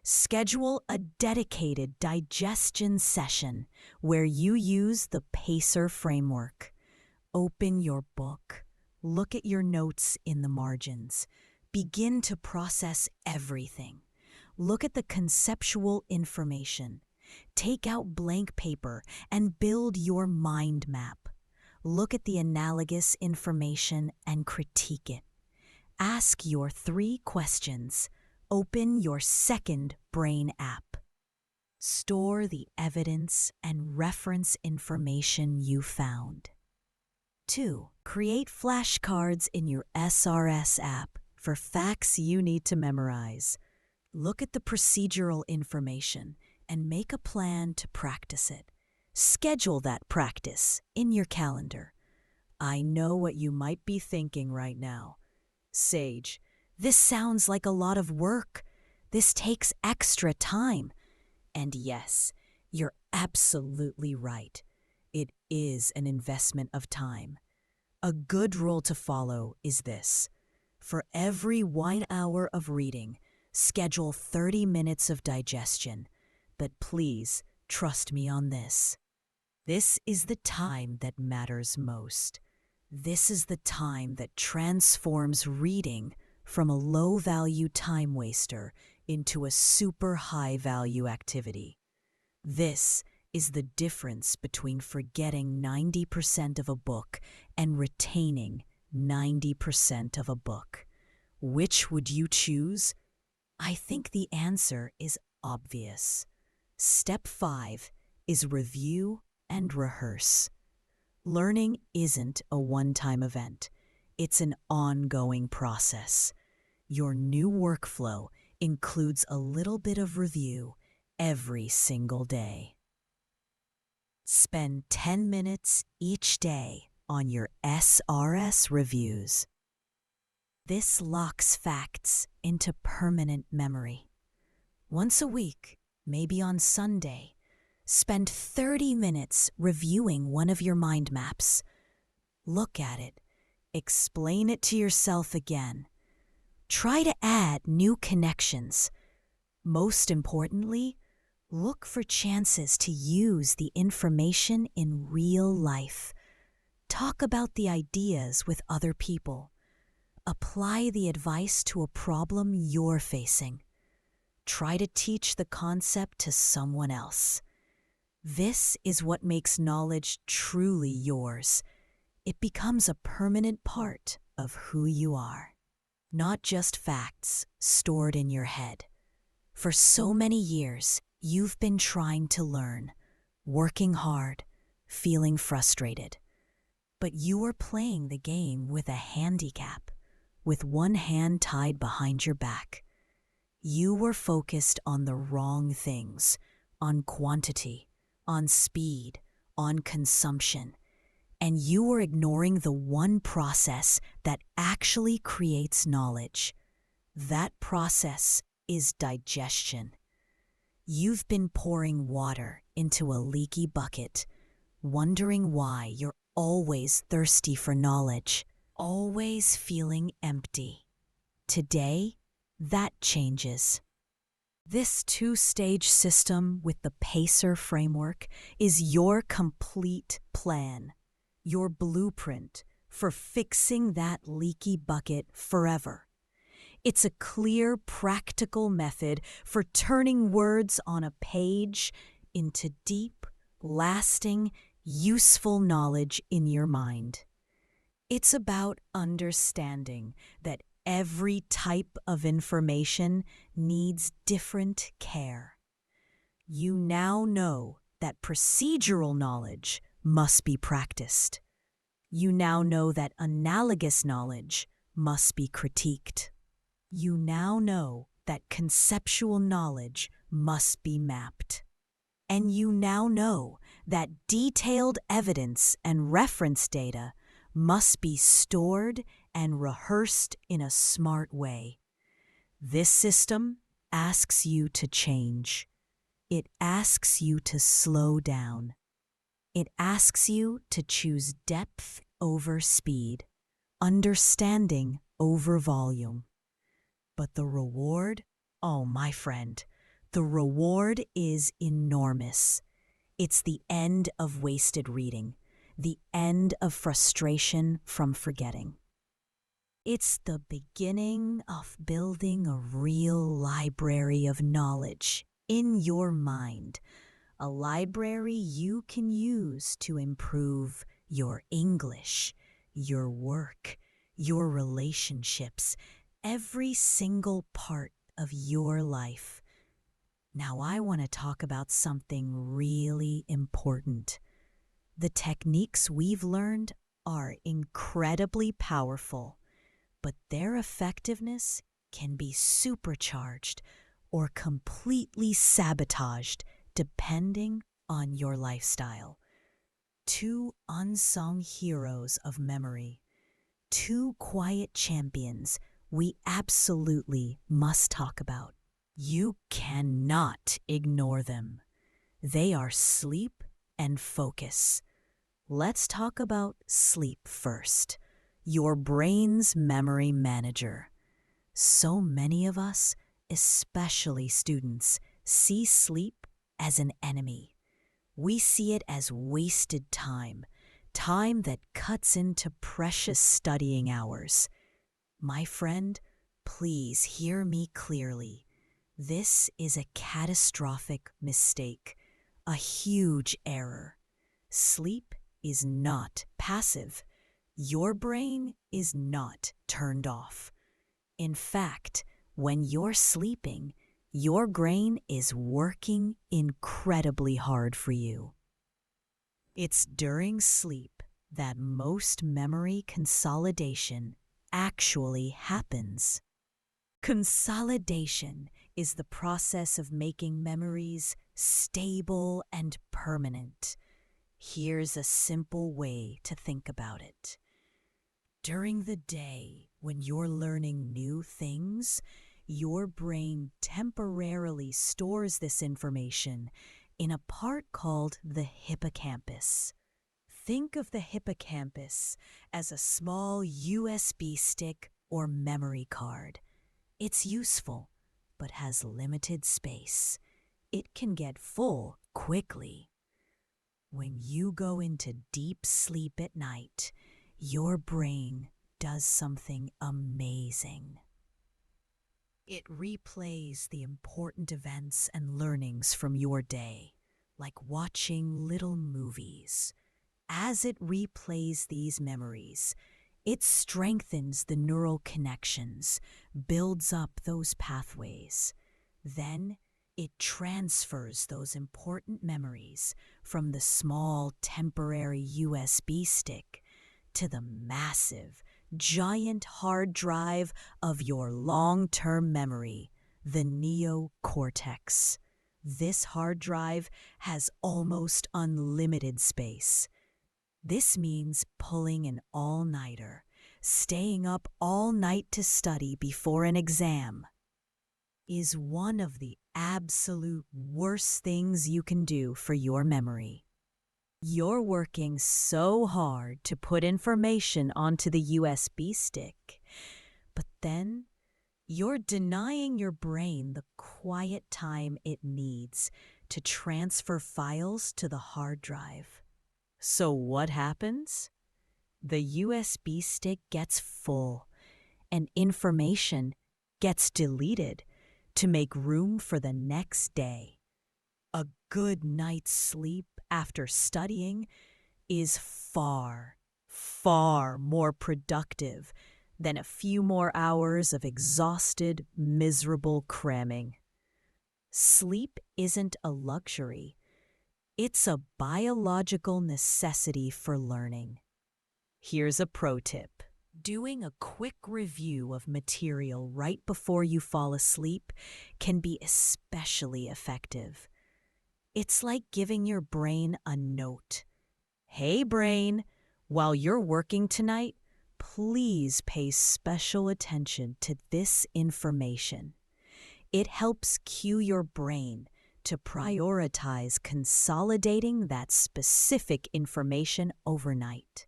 Schedule a dedicated digestion session where you use the PACER framework. Open your book. Look at your notes in the margins. Begin to process everything. Look at the conceptual information. Take out blank paper and build your mind map. Look at the analogous information and critique it. Ask your 3 questions. Open your second brain app. Store the evidence and reference information you found. 2. Create flashcards in your SRS app for facts you need to memorize. Look at the procedural information and make a plan to practice it. Schedule that practice in your calendar. I know what you might be thinking right now. Sage, this sounds like a lot of work. This takes extra time. And yes, you're absolutely right. It is an investment of time. A good rule to follow is this. For every 1 hour of reading, schedule 30 minutes of digestion. But please, trust me on this. This is the time that matters most. This is the time that transforms reading from a low-value time waster into a super high-value activity. This is the difference between forgetting 90% of a book and retaining 90% of a book. Which would you choose? I think the answer is obvious. Step 5 is review and rehearse. Learning isn't a one-time event. It's an ongoing process. Your new workflow includes a little bit of review every single day. Spend 10 minutes each day on your SRS reviews. This locks facts into permanent memory. Once a week, maybe on Sunday, spend 30 minutes reviewing one of your mind maps. Look at it. Explain it to yourself again. Try to add new connections. Most importantly, Look for chances to use the information in real life. Talk about the ideas with other people. Apply the advice to a problem you're facing. Try to teach the concept to someone else. This is what makes knowledge truly yours. It becomes a permanent part of who you are, not just facts stored in your head. For so many years, you've been trying to learn, working hard, feeling frustrated. But you are playing the game with a handicap, with one hand tied behind your back. You were focused on the wrong things, on quantity, on speed, on consumption, and you were ignoring the one process that actually creates knowledge. That process is digestion. You've been pouring water into a leaky bucket, wondering why you're always thirsty for knowledge, always feeling empty. Today, that changes. This two-stage system with the PACER framework is your complete plan, your blueprint for fixing that leaky bucket forever. It's a clear, practical method for turning words on a page into deep, lasting, useful knowledge in your mind. It's about understanding that every type of information needs different care. You now know that procedural knowledge must be practiced. You now know that analogous knowledge must be critiqued. You now know that conceptual knowledge must be mapped. And you now know that detailed evidence and reference data must be stored and rehearsed in a smart way. This system asks you to change. It asks you to slow down. It asks you to choose depth over speed, understanding over volume. But the reward, oh my friend, the reward is enormous. It's the end of wasted reading, the end of frustration from forgetting. It's the beginning of building a real library of knowledge in your mind, a library you can use to improve your English, your work, your relationships, every single part of your life. Now I want to talk about something really important. The techniques we've learned are incredibly powerful, but their effectiveness can be supercharged or completely sabotaged depending on your lifestyle. Two unsung heroes of memory, two quiet champions we absolutely must talk about. You cannot ignore them. They are sleep and focus. Let's talk about sleep first, your brain's memory manager. So many of us, especially students, see sleep as an enemy. We see it as wasted time, time that cuts into precious studying hours. My friend, please hear me clearly. This is a catastrophic mistake, a huge error. Sleep is not passive. Your brain is not turned off. In fact, when you're sleeping, your brain is working incredibly hard for you. It's during sleep that most memory consolidation actually happens. Consolidation is the process of making memories stable and permanent. Here's a simple way to think about it. During the day, when you're learning new things, your brain temporarily stores this information in a part called the hippocampus. Think of the hippocampus as a small USB stick or memory card. It's useful, but has limited space. it can get full quickly. When you go into deep sleep at night, your brain does something amazing. It replays the important events and learnings from your day, like watching little movies. As it replays these memories, it strengthens the neural connections, builds up those pathways. Then it transfers those important memories from the small temporary USB stick to the massive, giant hard drive of your long-term memory, the neocortex. This hard drive has almost unlimited space. This means pulling an all-nighter, staying up all night to study before an exam, is one of the absolute worst things you can do for your memory. You're working so hard to put information onto the USB stick, but then you're denying your brain the quiet time it needs to transfer files to the hard drive. So what happens? The USB stick gets full and information gets deleted to make room for the next day. A good night's sleep after studying is far, far more productive than a few more hours of exhausted, miserable cramming. Sleep isn't a luxury. It's a biological necessity for learning. Here's a pro tip. Doing a quick review of material right before you fall asleep can be especially effective. It's like giving your brain a note. Hey brain, while you're working tonight, please pay special attention to this information. It helps cue your brain to prioritize consolidating that specific information overnight.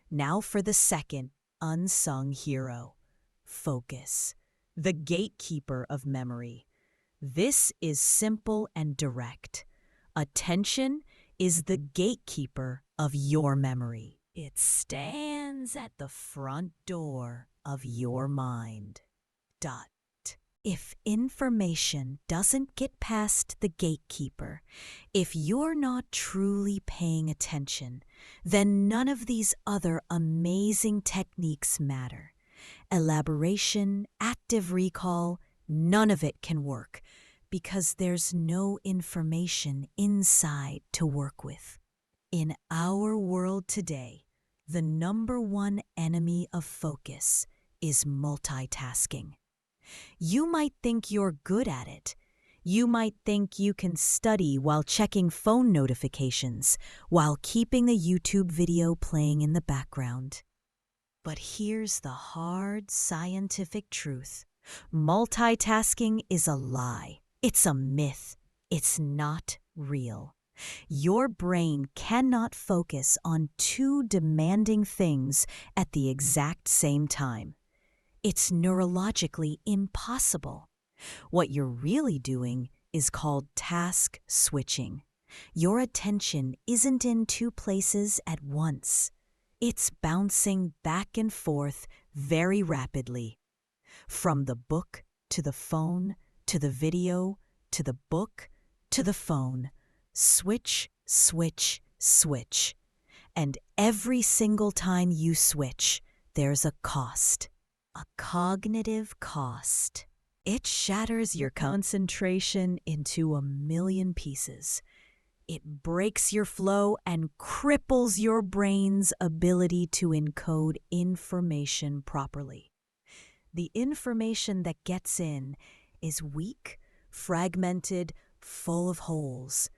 Now for the second unsung hero, focus, the gatekeeper of memory. This is simple and direct. Attention is the gatekeeper of your memory. It stands at the front door of your mind. If information doesn't get past the gatekeeper, if you're not truly paying attention, then none of these other amazing techniques matter. Elaboration, active recall, none of it can work because there's no information inside to work with. In our world today, the number one enemy of focus is multitasking. You might think you're good at it. You might think you can study while checking phone notifications, while keeping a YouTube video playing in the background. But here's the hard scientific truth. Multitasking is a lie. It's a myth. It's not real. Your brain cannot focus on two demanding things at the exact same time. It's neurologically impossible. What you're really doing is called task switching. Your attention isn't in two places at once. It's bouncing back and forth very rapidly. From the book to the phone to the video to the book to the phone. Switch, switch, switch. And every single time you switch, there's a cost. A cognitive cost. It shatters your concentration into a million pieces. It breaks your flow and cripples your brain's ability to encode information properly. The information that gets in is weak, fragmented, full of holes.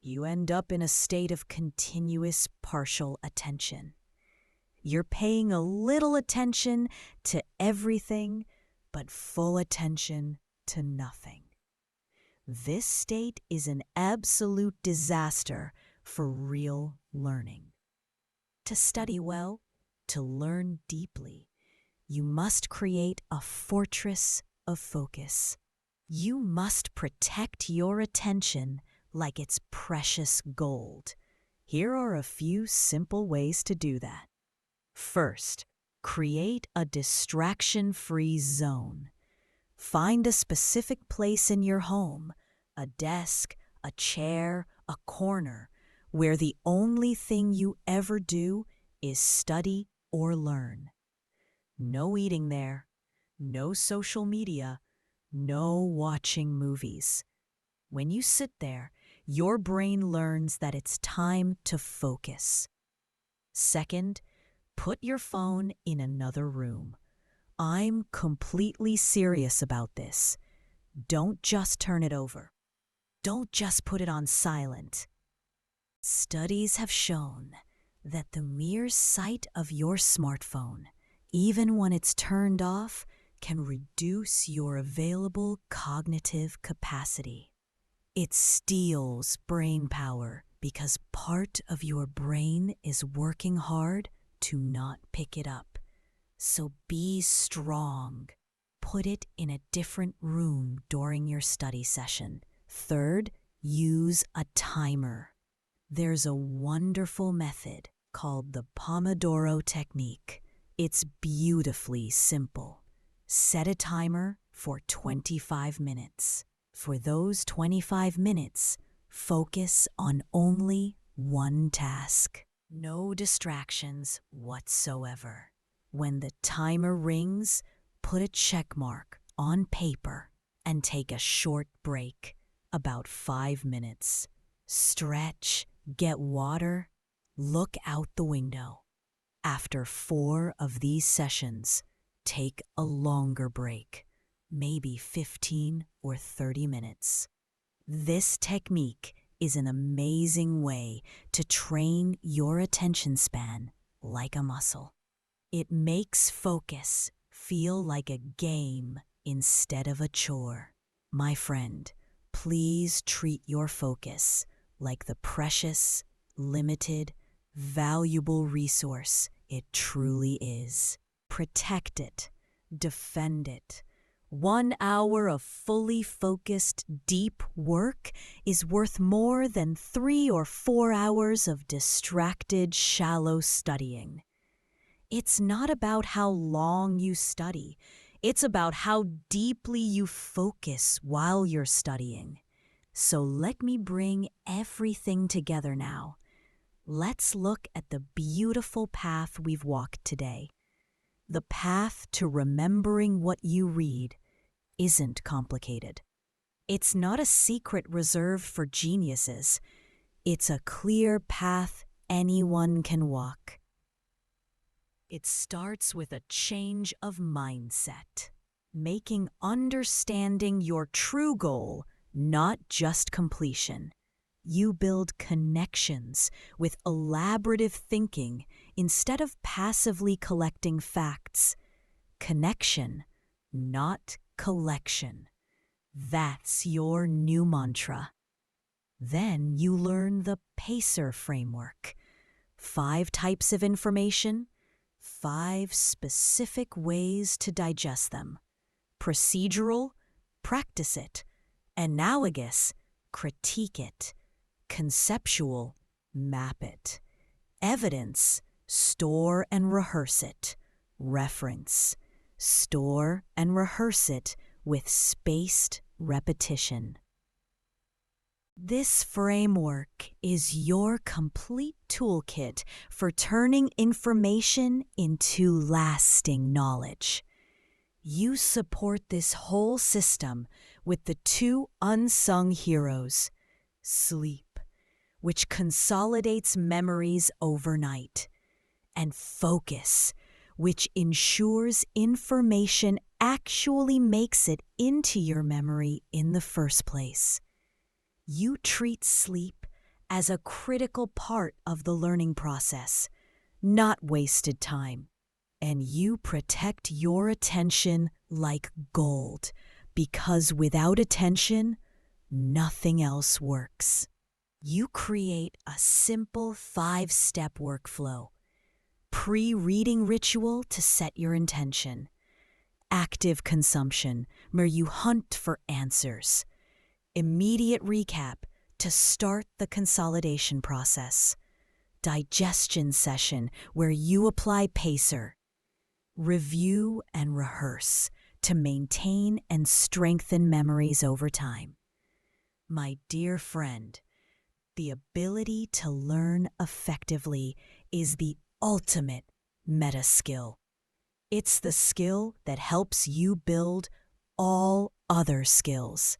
You end up in a state of continuous partial attention. You're paying a little attention to everything, but full attention to nothing. This state is an absolute disaster for real learning. To study well, to learn deeply, you must create a fortress of focus. You must protect your attention like it's precious gold. Here are a few simple ways to do that. First, create a distraction-free zone. Find a specific place in your home, a desk, a chair, a corner, where the only thing you ever do is study or learn. No eating there, no social media, no watching movies. When you sit there, your brain learns that it's time to focus. Second, put your phone in another room. I'm completely serious about this. Don't just turn it over. Don't just put it on silent. Studies have shown that the mere sight of your smartphone, even when it's turned off, can reduce your available cognitive capacity. It steals brain power because part of your brain is working hard to not pick it up. So be strong. Put it in a different room during your study session. Third, use a timer. There's a wonderful method called the Pomodoro technique. It's beautifully simple. Set a timer for 25 minutes. For those 25 minutes, focus on only one task. No distractions whatsoever. When the timer rings, put a check mark on paper and take a short break, about 5 minutes. Stretch, get water, look out the window. After 4 of these sessions, take a longer break, maybe 15 or 30 minutes. This technique is an amazing way to train your attention span like a muscle. It makes focus feel like a game instead of a chore. My friend, please treat your focus like the precious, limited, valuable resource it truly is. Protect it, defend it. 1 hour of fully focused, deep work is worth more than 3 or 4 hours of distracted, shallow studying. It's not about how long you study. It's about how deeply you focus while you're studying. So let me bring everything together now. Let's look at the beautiful path we've walked today. The path to remembering what you read isn't complicated. It's not a secret reserved for geniuses. It's a clear path anyone can walk. It starts with a change of mindset, making understanding your true goal not just completion. You build connections with elaborative thinking instead of passively collecting facts. Connection, not collection. That's your new mantra. Then you learn the PACER framework. 5 types of information, 5 specific ways to digest them. Procedural, practice it. Analogous, critique it. Conceptual, map it. Evidence, store and rehearse it. Reference, store and rehearse it with spaced repetition. This framework is your complete toolkit for turning information into lasting knowledge. You support this whole system with the 2 unsung heroes: sleep, which consolidates memories overnight, and focus, which ensures information actually makes it into your memory in the first place. You treat sleep as a critical part of the learning process, not wasted time. And you protect your attention like gold, because without attention, nothing else works. You create a simple 5-step workflow. Pre-reading ritual to set your intention. active consumption, where you hunt for answers. Immediate recap to start the consolidation process. Digestion session, where you apply pacer. Review and rehearse to maintain and strengthen memories over time. My dear friend, the ability to learn effectively is the ultimate meta skill. It's the skill that helps you build all other skills.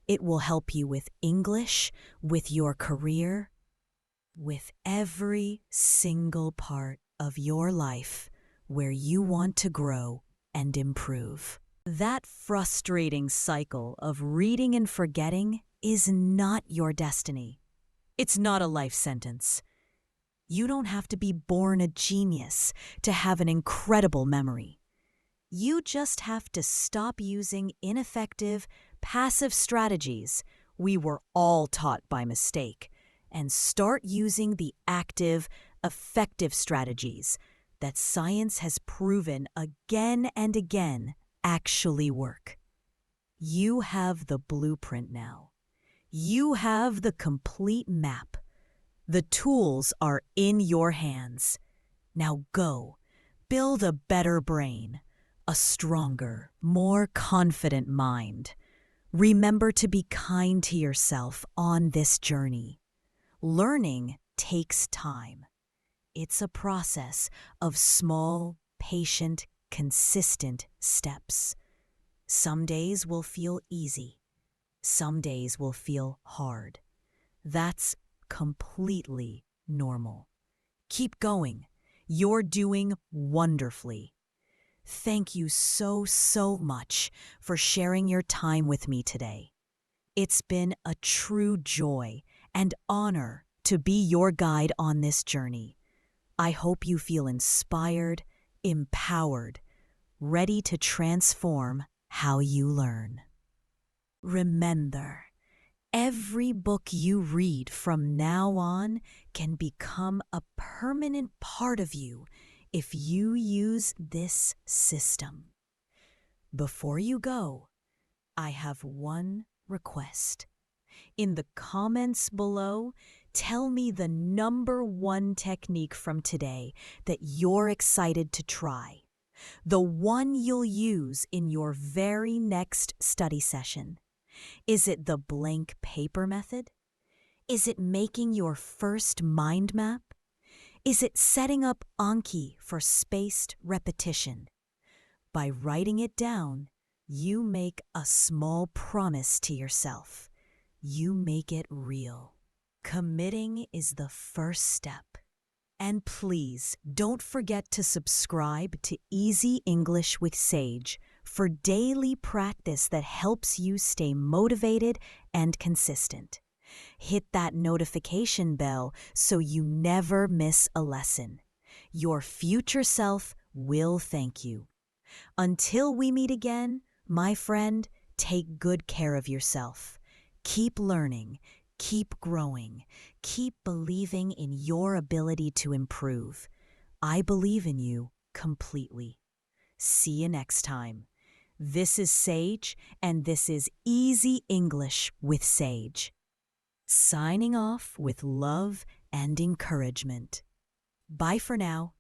It will help you with English, with your career, with every single part of your life where you want to grow and improve. That frustrating cycle of reading and forgetting is not your destiny. It's not a life sentence. You don't have to be born a genius to have an incredible memory. You just have to stop using ineffective, passive strategies we were all taught by mistake and start using the active, effective strategies that science has proven again and again actually work. You have the blueprint now. You have the complete map. The tools are in your hands. Now go, build a better brain, a stronger, more confident mind. Remember to be kind to yourself on this journey. Learning takes time. It's a process of small, patient, consistent steps. Some days will feel easy. Some days will feel hard. That's completely normal. Keep going. You're doing wonderfully. Thank you so much for sharing your time with me today. It's been a true joy and honor to be your guide on this journey. I hope you feel inspired, empowered, ready to transform how you learn. Remember, every book you read from now on can become a permanent part of you if you use this system. Before you go, I have one request. In the comments below, tell me the #1 technique from today that you're excited to try. The one you'll use in your very next study session. Is it the blank paper method? Is it making your first mind map? Is it setting up Anki for spaced repetition? By writing it down, you make a small promise to yourself. You make it real. Committing is the first step. And please don't forget to subscribe to Easy English with Sage for daily practice that helps you stay motivated and consistent. Hit that notification bell so you never miss a lesson. Your future self will thank you. Until we meet again, my friend, take good care of yourself. Keep learning, keep growing, keep believing in your ability to improve. I believe in you completely. See you next time. This is Sage, and this is Easy English with Sage. Signing off with love and encouragement. Bye for now.